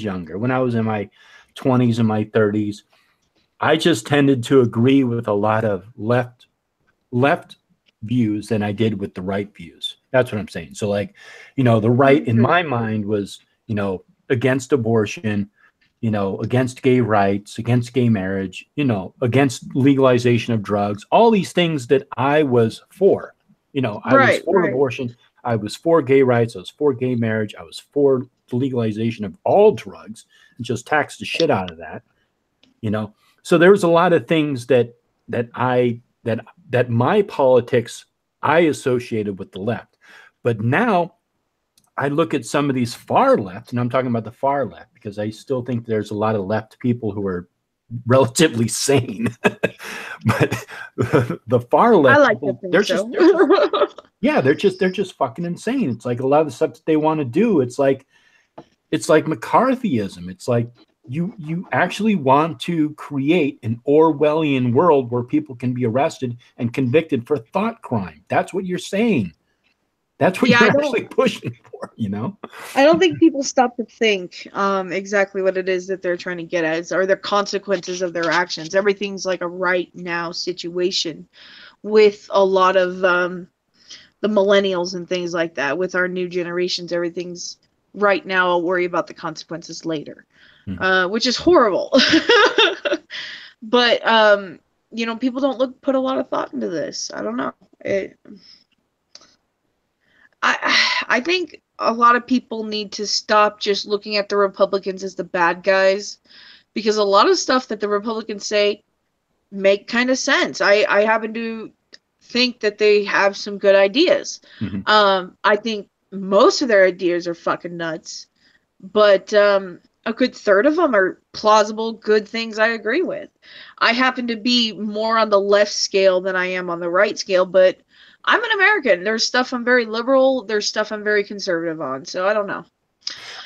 younger, when I was in my 20s and my 30s, I just tended to agree with a lot of left views than I did with the right views. That's what I'm saying. So like, you know, the right in my mind was, you know, against abortion, you know, against gay rights, against gay marriage, you know, against legalization of drugs, all these things that I was for. You know, I was for abortion. I was for gay rights. I was for gay marriage. I was for the legalization of all drugs and just tax the shit out of that. You know, so there was a lot of things that my politics I associated with the left. But now I look at some of these far left, and I'm talking about the far left because I still think there's a lot of left people who are relatively sane. But the far left, I like people, they're just fucking insane. It's like a lot of the stuff that they want to do. It's like McCarthyism. It's like you actually want to create an Orwellian world where people can be arrested and convicted for thought crime. That's what you're saying. That's what you're actually pushing for, you know? I don't think people stop to think exactly what it is that they're trying to get at, or the consequences of their actions. Everything's like a right now situation with a lot of the millennials and things like that. With our new generations, everything's right now. I'll worry about the consequences later, which is horrible. But you know, people don't put a lot of thought into this. I don't know. I think a lot of people need to stop just looking at the Republicans as the bad guys, because a lot of stuff that the Republicans say make kind of sense. I happen to think that they have some good ideas. I think most of their ideas are fucking nuts, but a good third of them are plausible, good things I agree with. I happen to be more on the left scale than I am on the right scale, but I'm an American. There's stuff I'm very liberal. There's stuff I'm very conservative on. So I don't know.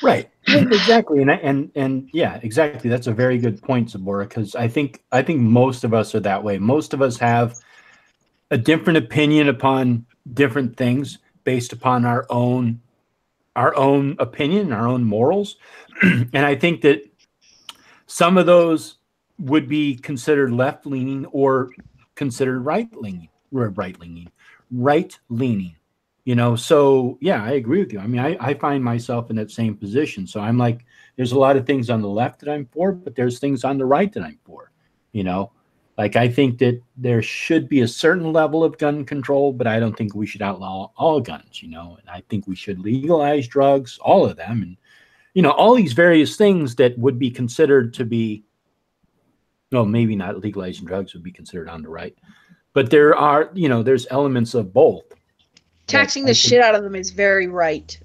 Right. Exactly. And yeah, exactly. That's a very good point, Sabora, because I think most of us are that way. Most of us have a different opinion upon different things based upon our own opinion, our own morals. And I think that some of those would be considered left-leaning or considered right-leaning. You know, so yeah, I agree with you. I mean, I find myself in that same position. So I'm like, there's a lot of things on the left that I'm for, but there's things on the right that I'm for, you know. Like, I think that there should be a certain level of gun control, but I don't think we should outlaw all guns, you know. And I think we should legalize drugs, all of them. And, you know, all these various things that would be considered to be, well, maybe not legalizing drugs would be considered on the right. But there are, you know, there's elements of both. Taxing the shit out of them is very right.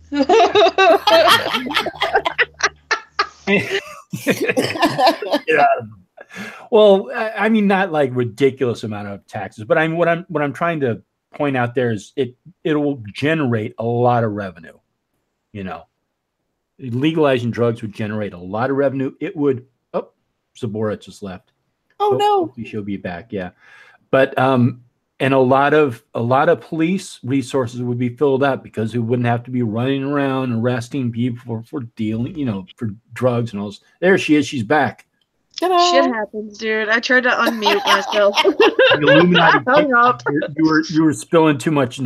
Well, I mean, not like ridiculous amount of taxes, but what I'm trying to point out there is it will generate a lot of revenue. You know, legalizing drugs would generate a lot of revenue. It would. Oh, Zabora just left. Oh no, she'll be back. Yeah, but and a lot of police resources would be filled up because we wouldn't have to be running around arresting people for dealing, you know, for drugs and all this. There she is. She's back. Ta-da. Shit happens, dude. I tried to unmute myself. Hung up. You were spilling too much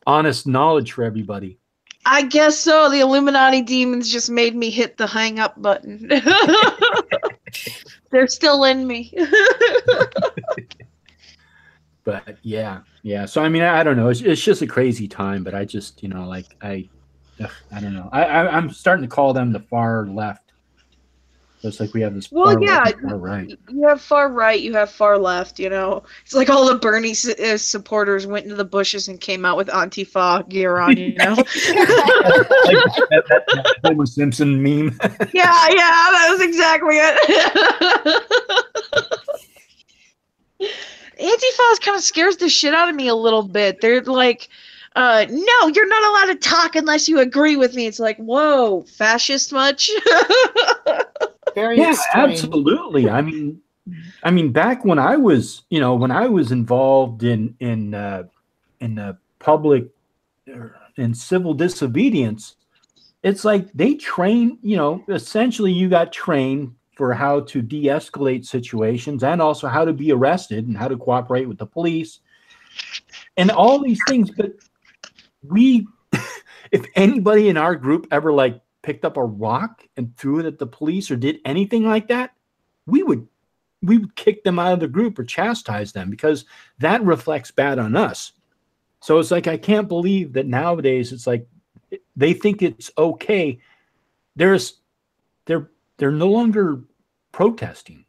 honest knowledge for everybody. I guess so. The Illuminati demons just made me hit the hang up button. They're still in me. But yeah. So I mean, I don't know. It's just a crazy time. But I just, you know, like I don't know. I'm starting to call them the far left. So it's like we have this. Well, far yeah, left, far right. You have far right, you have far left. You know, it's like all the Bernie supporters went into the bushes and came out with Antifa gear on. You know, like that Homer Simpson meme. Yeah, that was exactly it. Antifa kind of scares the shit out of me a little bit. They're like, no, you're not allowed to talk unless you agree with me. It's like, whoa, fascist much? Very extreme. Absolutely. I mean, back when I was, you know, when I was involved in public in civil disobedience, it's like they train, you know, essentially you got trained for how to de-escalate situations and also how to be arrested and how to cooperate with the police and all these things. But if anybody in our group ever like picked up a rock and threw it at the police or did anything like that, we would kick them out of the group or chastise them because that reflects bad on us. So it's like, I can't believe that nowadays it's like they think it's okay. They're no longer protesting.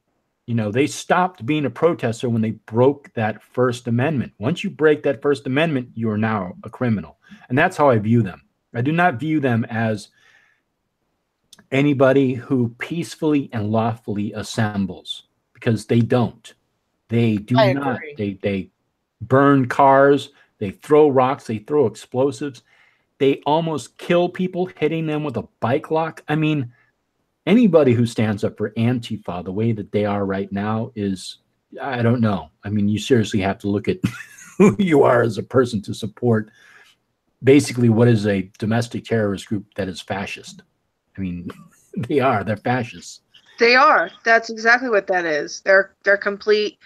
You know, they stopped being a protester when they broke that First Amendment. Once you break that First Amendment, you are now a criminal. And that's how I view them. I do not view them as anybody who peacefully and lawfully assembles, because they don't. They do not. They burn cars. They throw rocks. They throw explosives. They almost kill people, hitting them with a bike lock. I mean, anybody who stands up for Antifa the way that they are right now is, I don't know. I mean, you seriously have to look at who you are as a person to support basically what is a domestic terrorist group that is fascist. I mean, they're fascists. They are. That's exactly what that is. They're complete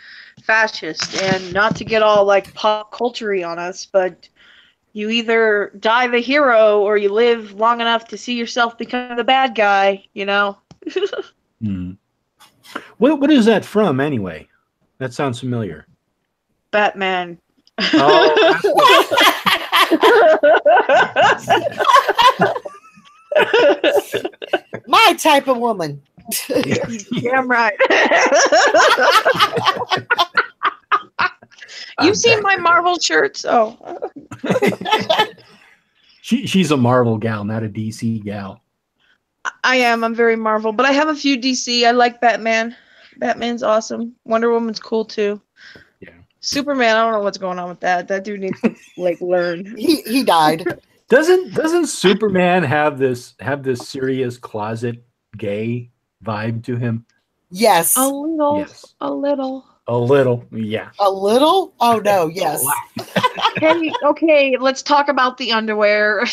fascists. And not to get all like pop culture-y on us, but you either die the hero or you live long enough to see yourself become the bad guy, you know? What is that from anyway? That sounds familiar. Batman. Oh, My type of woman. Damn right. You've seen my Marvel shirts? Oh. She's a Marvel gal, not a DC gal. I am. I'm very Marvel, but I have a few DC. I like Batman. Batman's awesome. Wonder Woman's cool too. Yeah. Superman, I don't know what's going on with that. That dude needs to like learn. He died. Doesn't Superman have this serious closet gay vibe to him? Yes. A little. Yes. A little. A little, yeah. A little? Oh no, yes. Hey, okay, let's talk about the underwear.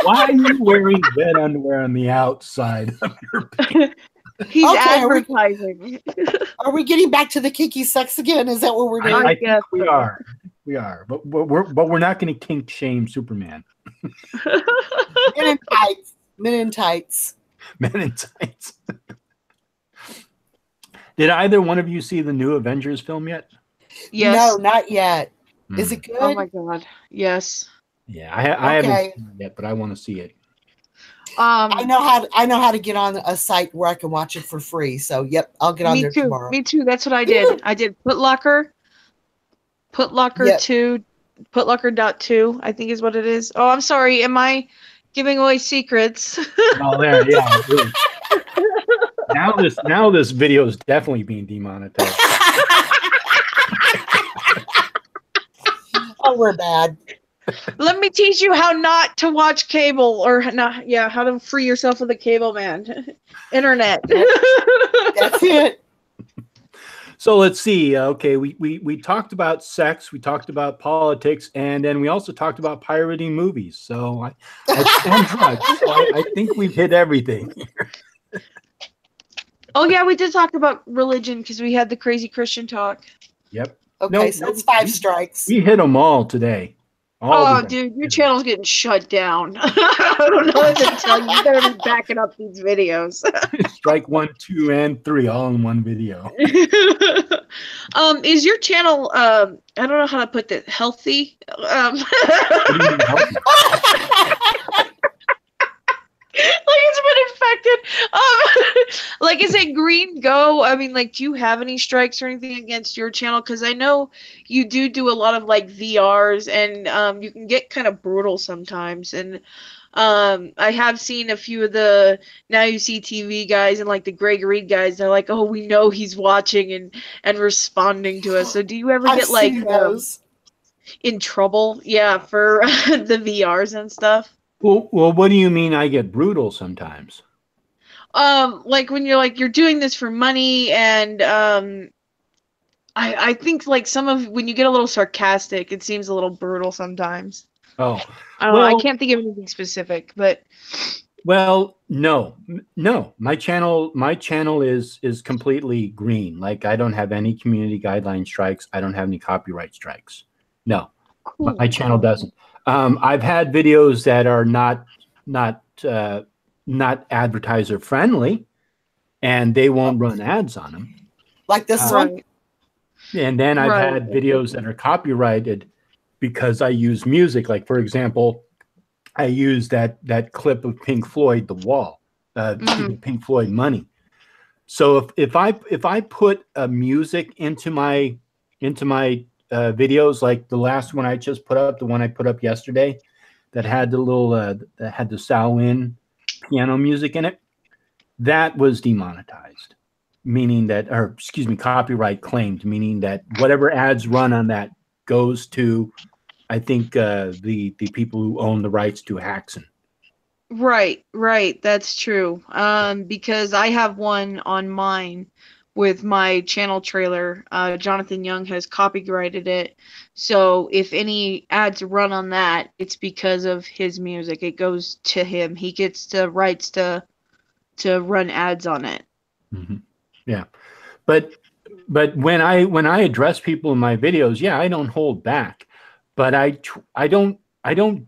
Why are you wearing red underwear on the outside of your pants? He's Okay, advertising. Are we getting back to the kinky sex again? Is that what we're doing? I guess think we so. are. We are. But we're not going to kink shame Superman. Men in tights. Men in tights. Men in tights. Did either one of you see the new Avengers film yet? Yes. No, not yet. Is it good? Oh my god. Yes. Yeah, I haven't seen it yet, but I want to see it. I know how to get on a site where I can watch it for free. So yep, I'll get on there tomorrow. Me too. That's what I did. I did Putlocker 2, Putlocker.2, I think is what it is. Oh, I'm sorry. Am I giving away secrets? Oh, there, yeah. Really. Now this video is definitely being demonetized. Oh, we're bad. Let me teach you how not to watch cable, or not. Yeah, how to free yourself of the cable man. Internet. That's it. So let's see. Okay, we talked about sex, we talked about politics, and then we also talked about pirating movies. So I think we've hit everything. Oh yeah, we did talk about religion because we had the crazy Christian talk. Yep. Okay, so that's 5 strikes. We hit them all today. Oh, dude, your channel's getting shut down. I don't know what to tell you. You better be backing up these videos. Strike 1, 2, and 3 all in one video. Is your channel? I don't know how to put that. Healthy? What do you mean healthy? Like it's been infected. Like, is it green go? I mean, like, do you have any strikes or anything against your channel? Because I know you do a lot of like VRs, and you can get kind of brutal sometimes. And I have seen a few of the Now You See TV guys and like the Greg Reed guys. They're like, oh, we know he's watching and responding to us. So do you ever get like in trouble? Yeah, for the VRs and stuff. Well, what do you mean I get brutal sometimes? Like when you're doing this for money, and I think like when you get a little sarcastic, it seems a little brutal sometimes. Oh, I don't know. I can't think of anything specific, but well, no. My channel is completely green. Like I don't have any community guideline strikes. I don't have any copyright strikes. No, cool. My channel doesn't. I've had videos that are not advertiser friendly, and they won't run ads on them. Like this one. And then I've had videos that are copyrighted because I use music. Like for example, I use that clip of Pink Floyd, "The Wall," Pink Floyd, "Money." So if I put music into my videos, like the last one I just put up, the one I put up yesterday, that had the little that had the Samhain piano music in it, that was demonetized, meaning that, or excuse me, copyright claimed, meaning that whatever ads run on that goes to, I think, the people who own the rights to Haxon. Right, that's true. Because I have one on mine with my channel trailer. Jonathan Young has copyrighted it, so if any ads run on that, it's because of his music. It goes to him. He gets the rights to run ads on it. Yeah, but when I address people in my videos, yeah, I don't hold back, but I don't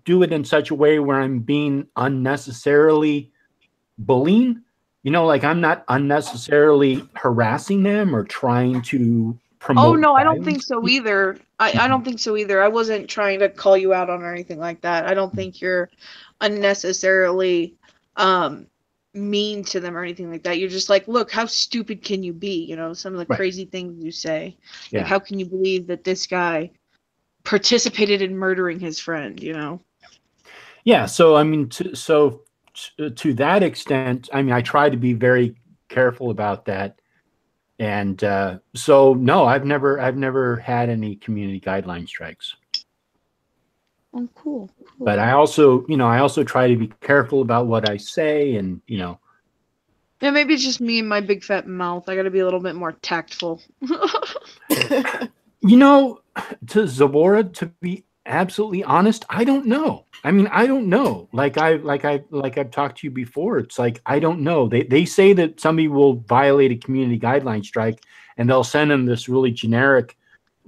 do it in such a way where I'm being unnecessarily bullying. You know, like I'm not unnecessarily harassing them or trying to promote. Oh no, I don't think violence. so either. I don't think so either. I wasn't trying to call you out on or anything like that. I don't think you're unnecessarily mean to them or anything like that. You're just like, look, how stupid can you be? You know, some of the Right. crazy things you say. Yeah. Like, how can you believe that this guy participated in murdering his friend? You know. Yeah. So I mean, to that extent, I mean, I try to be very careful about that. And so, no, I've never had any community guideline strikes. Oh, cool. But I also, I also try to be careful about what I say, and Yeah, maybe it's just me and my big fat mouth. I got to be a little bit more tactful. To Zabora, to be absolutely honest, I don't know. I mean, I don't know. Like I've talked to you before. It's like I don't know. They say that somebody will violate a community guideline strike, and they'll send them this really generic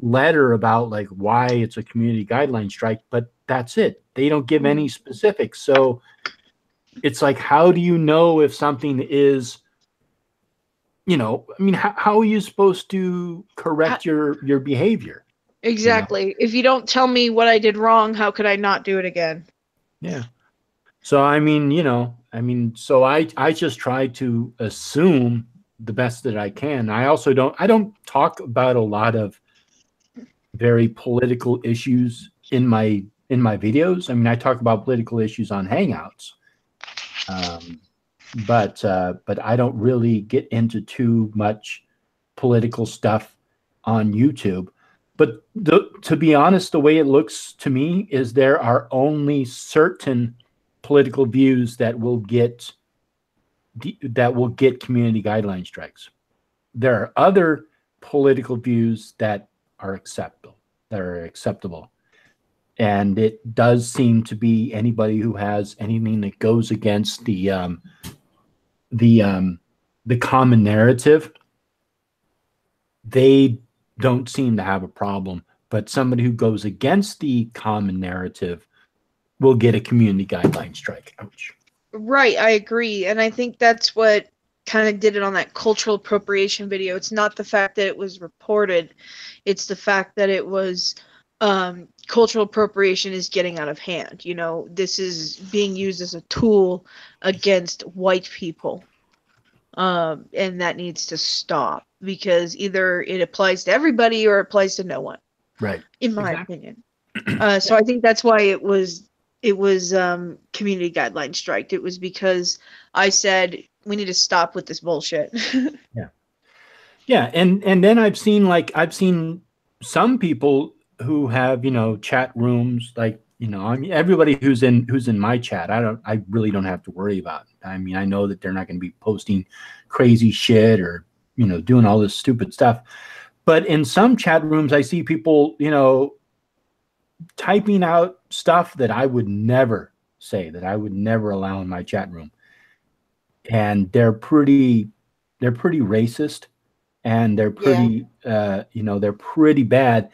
letter about like why it's a community guideline strike, but that's it. They don't give any specifics. So it's like, how do you know if something is, I mean, how are you supposed to correct your behavior? Exactly. If you don't tell me what I did wrong, how could I not do it again? Yeah. So, I mean, so I just try to assume the best that I can. I don't talk about a lot of very political issues in my videos. I mean, I talk about political issues on Hangouts. But I don't really get into too much political stuff on YouTube. But to be honest, the way it looks to me is there are only certain political views that will get community guideline strikes. There are other political views that are acceptable. And it does seem to be anybody who has anything that goes against the common narrative, they don't seem to have a problem. But somebody who goes against the common narrative will get a community guideline strike. Ouch. Right, I agree. And I think that's what kind of did it on that cultural appropriation video. It's not the fact that it was reported. It's the fact that it was cultural appropriation is getting out of hand. This is being used as a tool against white people. And that needs to stop, because either it applies to everybody or it applies to no one. Right. In my opinion. So I think that's why it was community guideline strike. It was because I said we need to stop with this bullshit. Yeah. And then I've seen some people who have, chat rooms, like, I mean, everybody who's in my chat, I really don't have to worry about it. I mean, I know that they're not going to be posting crazy shit or, doing all this stupid stuff. But in some chat rooms, I see people, typing out stuff that I would never say, that I would never allow in my chat room. And they're pretty racist, and they're pretty, they're pretty bad.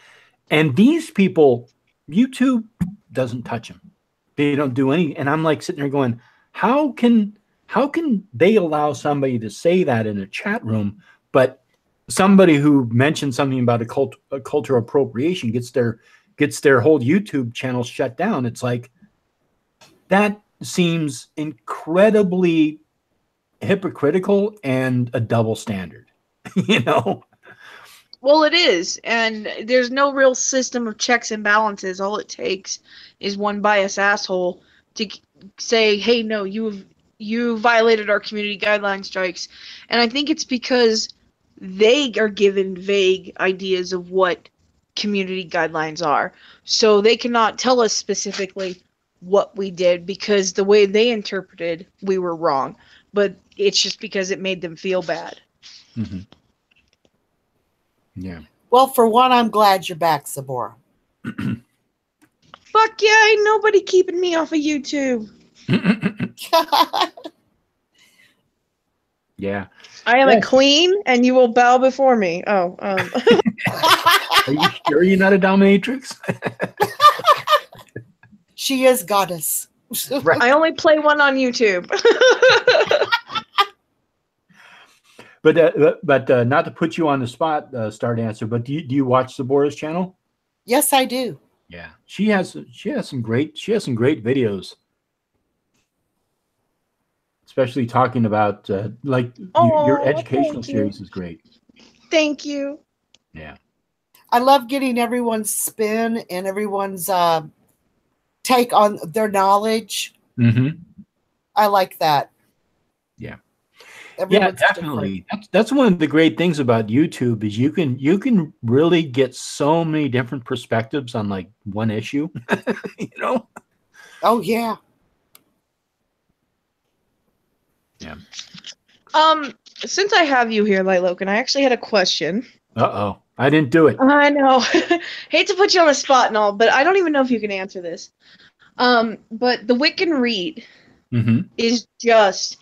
And these people, YouTube doesn't touch them. They don't do any. And I'm like sitting there going, how can they allow somebody to say that in a chat room, but somebody who mentions something about a cultural appropriation gets their whole YouTube channel shut down? It's like, that seems incredibly hypocritical and a double standard, Well, it is, and there's no real system of checks and balances. All it takes is one biased asshole to say, hey, no, you violated our community guideline strikes. And I think it's because they are given vague ideas of what community guidelines are. So they cannot tell us specifically what we did, because the way they interpreted, we were wrong. But it's just because it made them feel bad. Mm-hmm. Yeah. Well, for one, I'm glad you're back, Sabora. Fuck yeah, ain't nobody keeping me off of YouTube. Yeah. I am a queen, and you will bow before me. Oh. Are you sure you're not a dominatrix? She is goddess. Right. I only play one on YouTube. But not to put you on the spot, Star Dancer, but do you watch Sabora's channel? Yes, I do. Yeah, she has some great videos, especially talking about like your educational series is great. Thank you. Yeah, I love getting everyone's spin and everyone's take on their knowledge. mm-hmm. I like that. Yeah. Everyone's Yeah, definitely. That's one of the great things about YouTube is you can really get so many different perspectives on like one issue. You know? Oh yeah. Yeah. Since I have you here, Liloken, I actually had a question. Uh-oh. I didn't do it. I know. Hate to put you on the spot and all, but I don't even know if you can answer this. But the Wiccan Read is just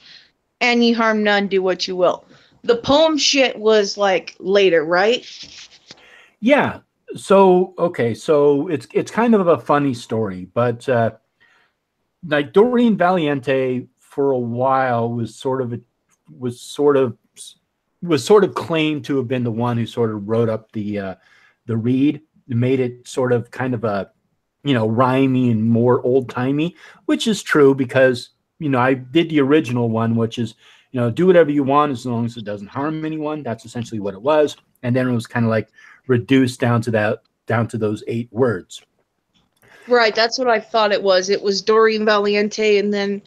and ye harm none, do what you will. The poem shit was like later, right? Yeah. So okay, so it's kind of a funny story, but like Doreen Valiente for a while was sort of claimed to have been the one who sort of wrote up the read, made it sort of kind of a rhymey and more old timey, which is true because I did the original one, which is do whatever you want as long as it doesn't harm anyone. That's essentially what it was, and then it was kind of like reduced down to those 8 words. Right, that's what I thought it was. It was Doreen Valiente, and then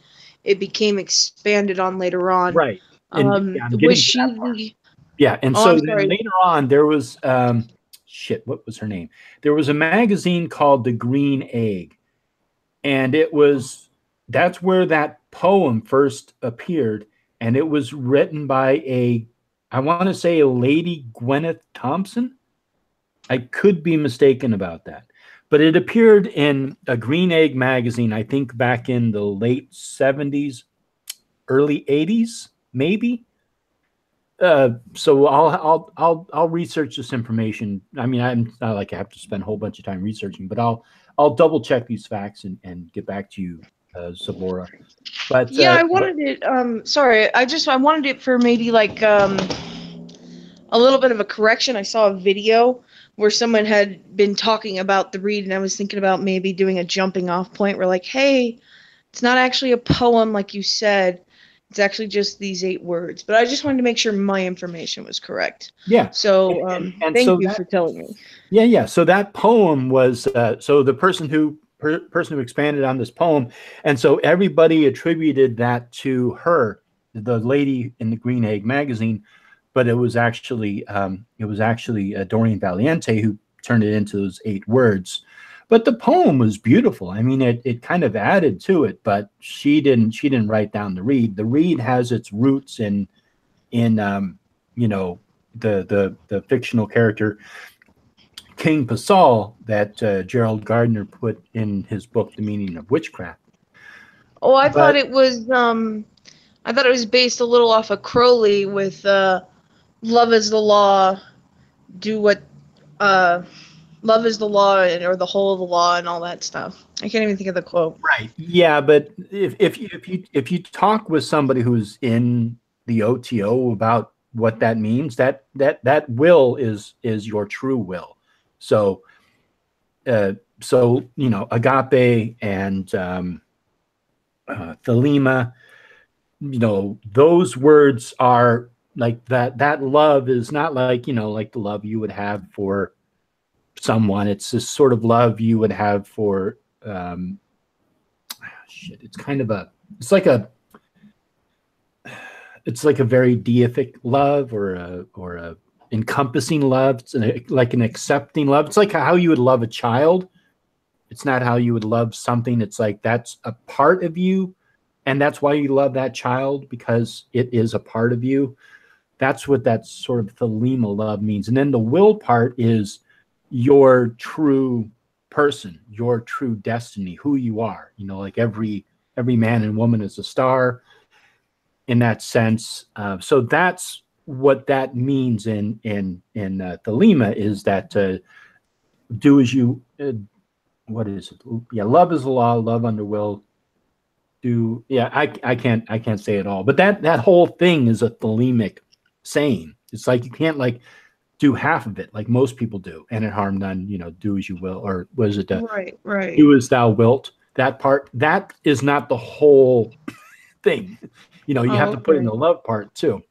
it became expanded on later on. Right. And was she? Yeah, and so then later on there was what was her name? There was a magazine called The Green Egg, and that's where that poem first appeared, and it was written by I want to say a lady Gwyneth Thompson. I could be mistaken about that. But it appeared in a Green Egg magazine, I think back in the late 70s, early 80s, maybe. So I'll research this information. I mean, I'm not like I have to spend a whole bunch of time researching, but I'll double check these facts and get back to you, Sabora. But yeah, I wanted it. Sorry, I wanted it for maybe like a little bit of a correction. I saw a video where someone had been talking about the read, and I was thinking about maybe doing a jumping off point where like, hey, it's not actually a poem like you said. It's actually just these 8 words. But I just wanted to make sure my information was correct. Yeah. So thank you for telling me. Yeah, yeah. So that poem was so the person who expanded on this poem, and so everybody attributed that to her, the lady in the Green Egg magazine. But it was actually Doreen Valiente who turned it into those 8 words. But the poem was beautiful. I mean, it kind of added to it, but she didn't write down the read. The read has its roots in the fictional character King Pasal that Gerald Gardner put in his book The Meaning of Witchcraft. Oh, I thought it was based a little off of Crowley with love is the law, do what love is the law, or the whole of the law, and all that stuff. I can't even think of the quote. Right. Yeah, but if you talk with somebody who's in the OTO about what that means, that will is your true will. So agape and thelema, those words are like that love is not like like the love you would have for someone. It's this sort of love you would have for it's kind of it's like a very deific love or a encompassing love. It's like an accepting love. It's like how you would love a child. It's not how you would love something. It's like that's a part of you, and that's why you love that child, because it is a part of you. That's what that sort of thelema love means. And then the will part is your true person, your true destiny, who you are. Like every man and woman is a star in that sense. So that's what that means in thelema, is that do as you what is it? Yeah, love is the law, love under will. I can't say it all, but that whole thing is a thelemic saying. It's like you can't like do half of it like most people do, and it harm none, you know, do as you will, or was it right. do as thou wilt? That part, that is not the whole thing. You know, you have to put in the love part too.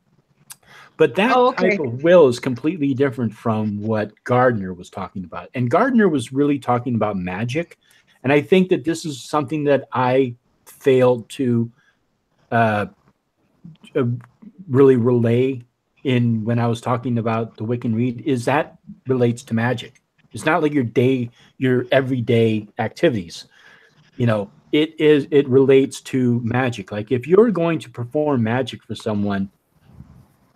But that type of will is completely different from what Gardner was talking about. And Gardner was really talking about magic. And I think that this is something that I failed to really relay in when I was talking about the Wiccan Read, is that relates to magic. It's not like your everyday activities. You know, it relates to magic. Like if you're going to perform magic for someone,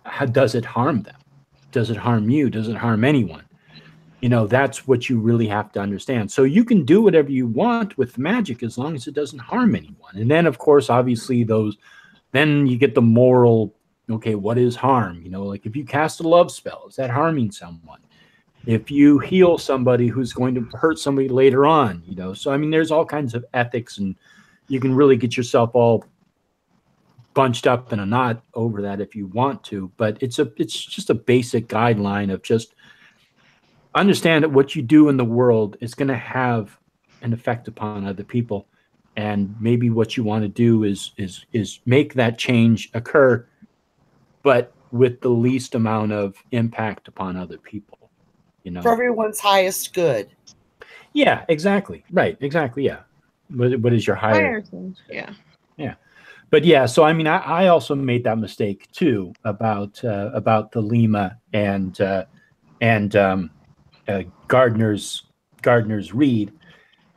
how does it harm them? Does it harm you? Does it harm anyone? You know, that's what you really have to understand. So you can do whatever you want with magic as long as it doesn't harm anyone. And then, of course, obviously then you get the moral, okay, what is harm? You know, like if you cast a love spell, is that harming someone? If you heal somebody who's going to hurt somebody later on, you know. So, I mean, there's all kinds of ethics, and you can really get yourself all bunched up in a knot over that if you want to. But it's just a basic guideline of just understand that what you do in the world is going to have an effect upon other people. And maybe what you want to do is make that change occur, but with the least amount of impact upon other people. You know, for everyone's highest good. Yeah, exactly. Right. Exactly. Yeah. What is your higher? Yeah. Yeah. But yeah, so I mean, I also made that mistake too about the Lima and Gardner's Read,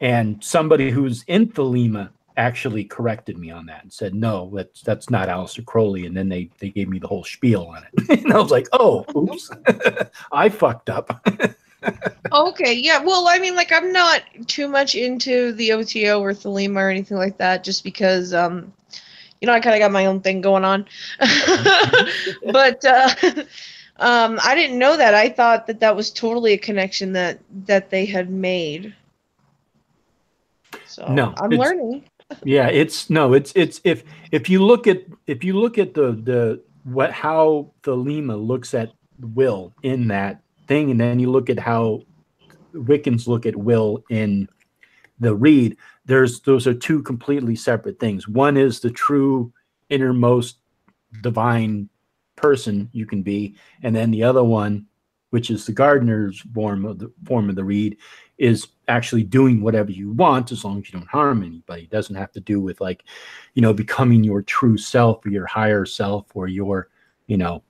and somebody who's in Thelema actually corrected me on that and said, no, that's not Aleister Crowley. And then they gave me the whole spiel on it. And I was like, oh, oops, I fucked up. Okay, yeah. Well, I mean, like, I'm not too much into the OTO or Thelema or anything like that, just because, you know, I kind of got my own thing going on. But I didn't know that. I thought that was totally a connection that they had made. So No, I'm learning. Yeah, it's if you look at the how Thelema looks at will in that thing, and then you look at how Wiccans look at will in the Read, those are two completely separate things. One is the true innermost divine person you can be, and then the other one, which is the Gardener's form of the Read, is actually doing whatever you want as long as you don't harm anybody. It doesn't have to do with, like, you know, becoming your true self or your higher self or your, you know,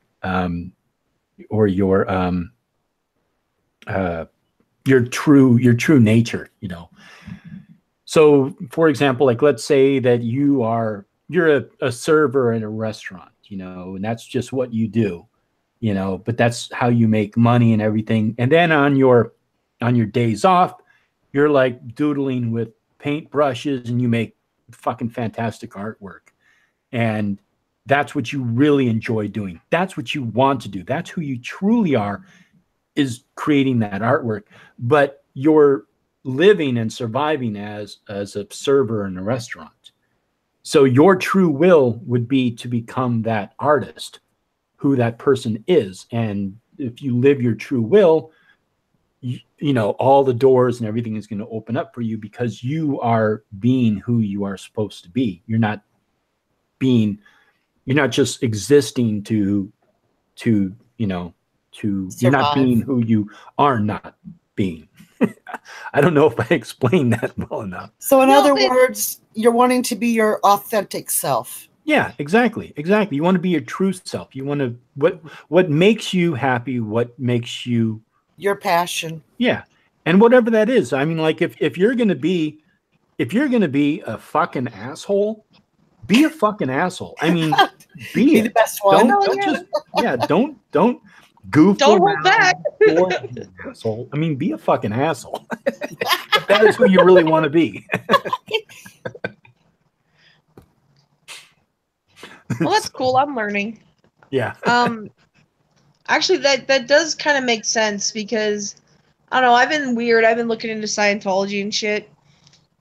or your true nature, you know. So, for example, like, let's say that you're a server in a restaurant, you know, and that's just what you do, you know, but that's how you make money and everything. And then on your days off, you're like doodling with paint brushes and you make fucking fantastic artwork. And that's what you really enjoy doing. That's what you want to do. That's who you truly are, is creating that artwork. But you're living and surviving as a server in a restaurant. So your true will would be to become that artist, who that person is. And if you live your true will, you know, all the doors and everything is going to open up for you, because you are being who you are supposed to be. You're not just existing to you know, to survive. You're not being who you are not being. I don't know if I explained that well enough. So in other words, you're wanting to be your authentic self. Yeah, exactly. You want to be your true self. You want to, what makes you happy, what makes you, your passion. Yeah. And whatever that is. I mean, like, if you're going to be a fucking asshole, be a fucking asshole. I mean, be the best one. Don't goof don't around. Hold back. Asshole. I mean, be a fucking asshole. That is who you really want to be. Well, that's cool. I'm learning. Yeah. Actually, that does kind of make sense, because I don't know, I've been weird. I've been looking into Scientology and shit,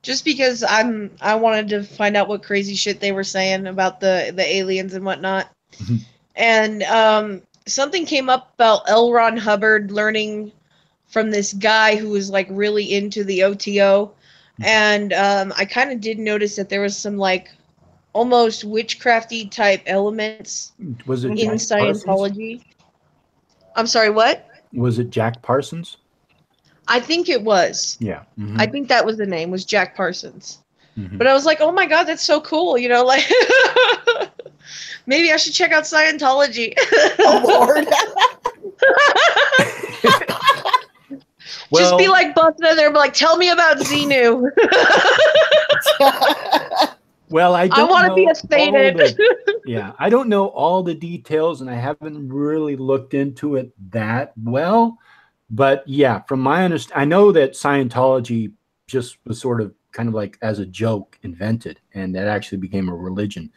just because I wanted to find out what crazy shit they were saying about the aliens and whatnot. Mm-hmm. And something came up about L. Ron Hubbard learning from this guy who was like really into the OTO, and I kind of did notice that there was some like almost witchcrafty type elements Was it in Jack Scientology. Parsons? I'm sorry, what? Was it Jack Parsons? I think it was. Yeah. Mm-hmm. I think that was the name, was Jack Parsons. Mm-hmm. But I was like, oh my God, that's so cool. You know, like, maybe I should check out Scientology. Oh, Lord. Just be like busting in there and be like, tell me about Xenu. Well, I want to be a Satanist. Yeah, I don't know all the details, and I haven't really looked into it that well. But yeah, from my understanding, I know that Scientology just was sort of kind of like as a joke invented, and that actually became a religion.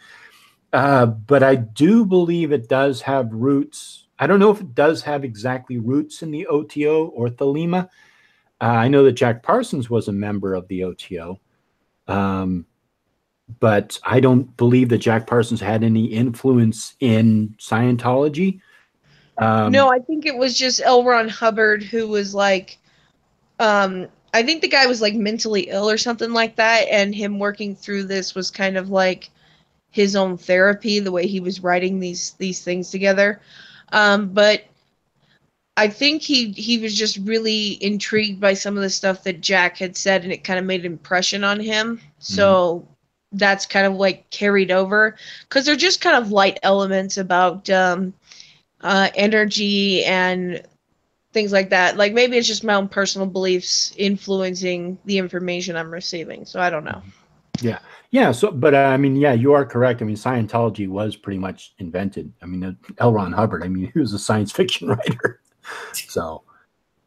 But I do believe it does have roots. I don't know if it does have exactly roots in the OTO or Thelema. I know that Jack Parsons was a member of the OTO. But I don't believe that Jack Parsons had any influence in Scientology. No, I think it was just L. Ron Hubbard who was like, I think the guy was like mentally ill or something like that, and him working through this was kind of like his own therapy, the way he was writing these things together. But I think he was just really intrigued by some of the stuff that Jack had said, and it kind of made an impression on him. So that's kind of like carried over, because they're just kind of light elements about energy and things like that. Like maybe it's just my own personal beliefs influencing the information I'm receiving. So I don't know. Yeah. Yeah. So, but I mean, yeah, you are correct. I mean, Scientology was pretty much invented. I mean, L. Ron Hubbard, I mean, he was a science fiction writer. So,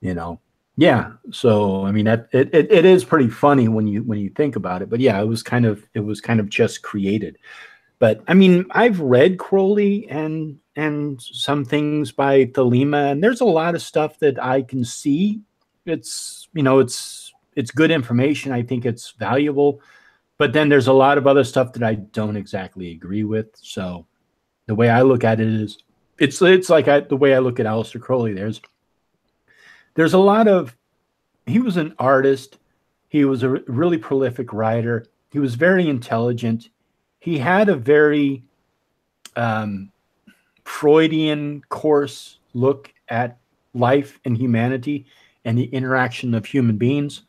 you know, yeah. So, I mean, it is pretty funny when you think about it. But yeah, it was kind of just created. But I mean, I've read Crowley and some things by Thelema, and there's a lot of stuff that I can see. It's, you know, it's good information. I think it's valuable. But then there's a lot of other stuff that I don't exactly agree with. So the way I look at it is, it's like the way I look at Aleister Crowley. There's a lot of, he was an artist. He was a really prolific writer. He was very intelligent. He had a very Freudian coarse look at life and humanity and the interaction of human beings.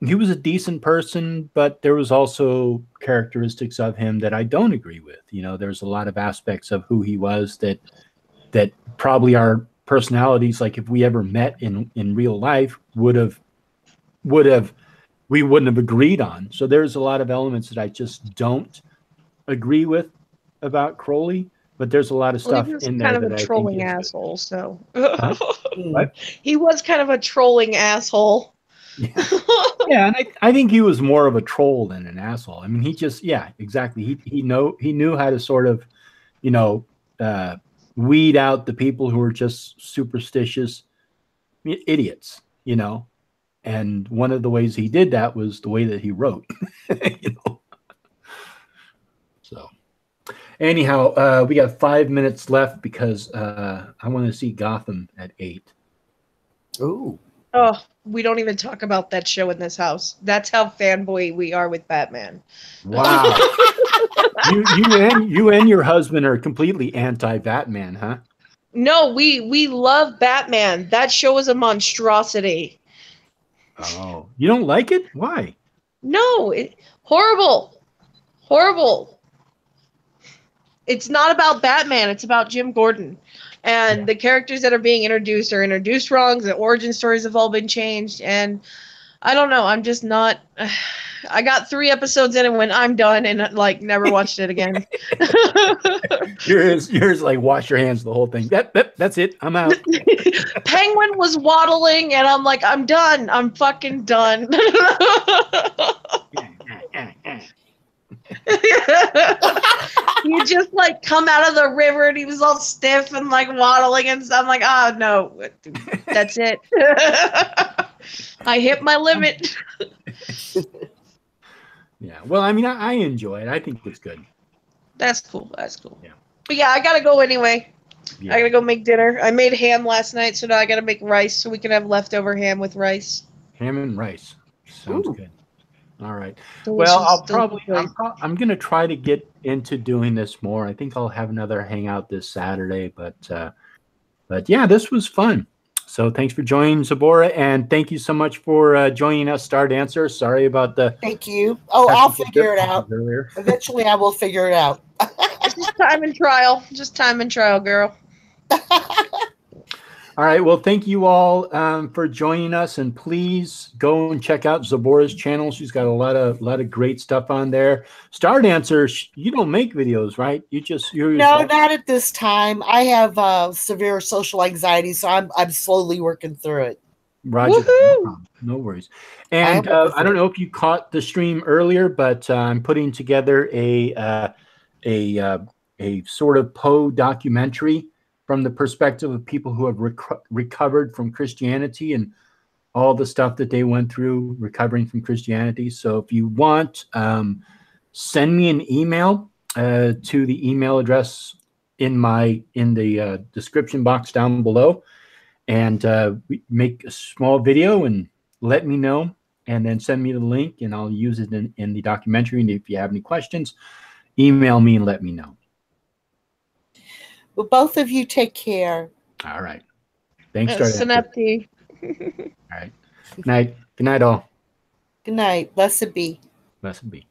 He was a decent person, but there was also characteristics of him that I don't agree with. You know, there's a lot of aspects of who he was that probably our personalities, like if we ever met in real life, we wouldn't have agreed on. So there's a lot of elements that I just don't agree with about Crowley, but there's a lot of stuff in there that I think is good. He was kind of a trolling asshole, so. Huh? What? He was kind of a trolling asshole. Yeah. Yeah, and I think he was more of a troll than an asshole. I mean, he just, yeah, exactly. He knew how to sort of, you know, weed out the people who were just superstitious idiots, you know. And one of the ways he did that was the way that he wrote, you know. So, anyhow, we got 5 minutes left because I want to see Gotham at 8. Ooh. Oh, we don't even talk about that show in this house. That's how fanboy we are with Batman. Wow. you and your husband are completely anti-Batman, huh? No, we love Batman. That show is a monstrosity. Oh, you don't like it? Why? No, horrible. Horrible. It's not about Batman. It's about Jim Gordon. And the characters that are being introduced are introduced wrong. The origin stories have all been changed. And I don't know. I'm just not. I got 3 episodes in and went, I'm done, and like never watched it again. yours like wash your hands the whole thing. That's it. I'm out. Penguin was waddling, and I'm like, I'm done. I'm fucking done. You just like come out of the river and he was all stiff and like waddling and stuff. I'm like, oh no, that's it. I hit my limit. Yeah, well, I mean, I enjoy it. I think it's good. That's cool. That's cool. Yeah. But yeah, I gotta go anyway. Yeah. I gotta go make dinner. I made ham last night, so now I gotta make rice so we can have leftover ham with rice. Ham and rice. Sounds Ooh. good. All right. Delicious, Well, delicious. I'm gonna try to get into doing this more. I think I'll have another hangout this Saturday, but yeah, this was fun. So thanks for joining, Zabora, and thank you so much for joining us, Star Dancer. Sorry about the Thank you. Oh, I'll figure it out. earlier. Eventually, I will figure it out. It's just time and trial. Just time and trial, girl. All right. Well, thank you all for joining us, and please go and check out Zabora's channel. She's got a lot of great stuff on there. Star Dancer, you don't make videos, right? You're No, not at this time. I have severe social anxiety, so I'm slowly working through it. Roger. Woohoo! No worries. And I don't know if you caught the stream earlier, but I'm putting together a sort of Poe documentary from the perspective of people who have recovered from Christianity and all the stuff that they went through recovering from Christianity. So if you want, send me an email to the email address in the description box down below, and make a small video and let me know, and then send me the link, and I'll use it in the documentary. And if you have any questions, email me and let me know. Well, both of you take care. All right. Thanks, Synapti. All right. Good night. Good night, all. Good night. Blessed be. Blessed be.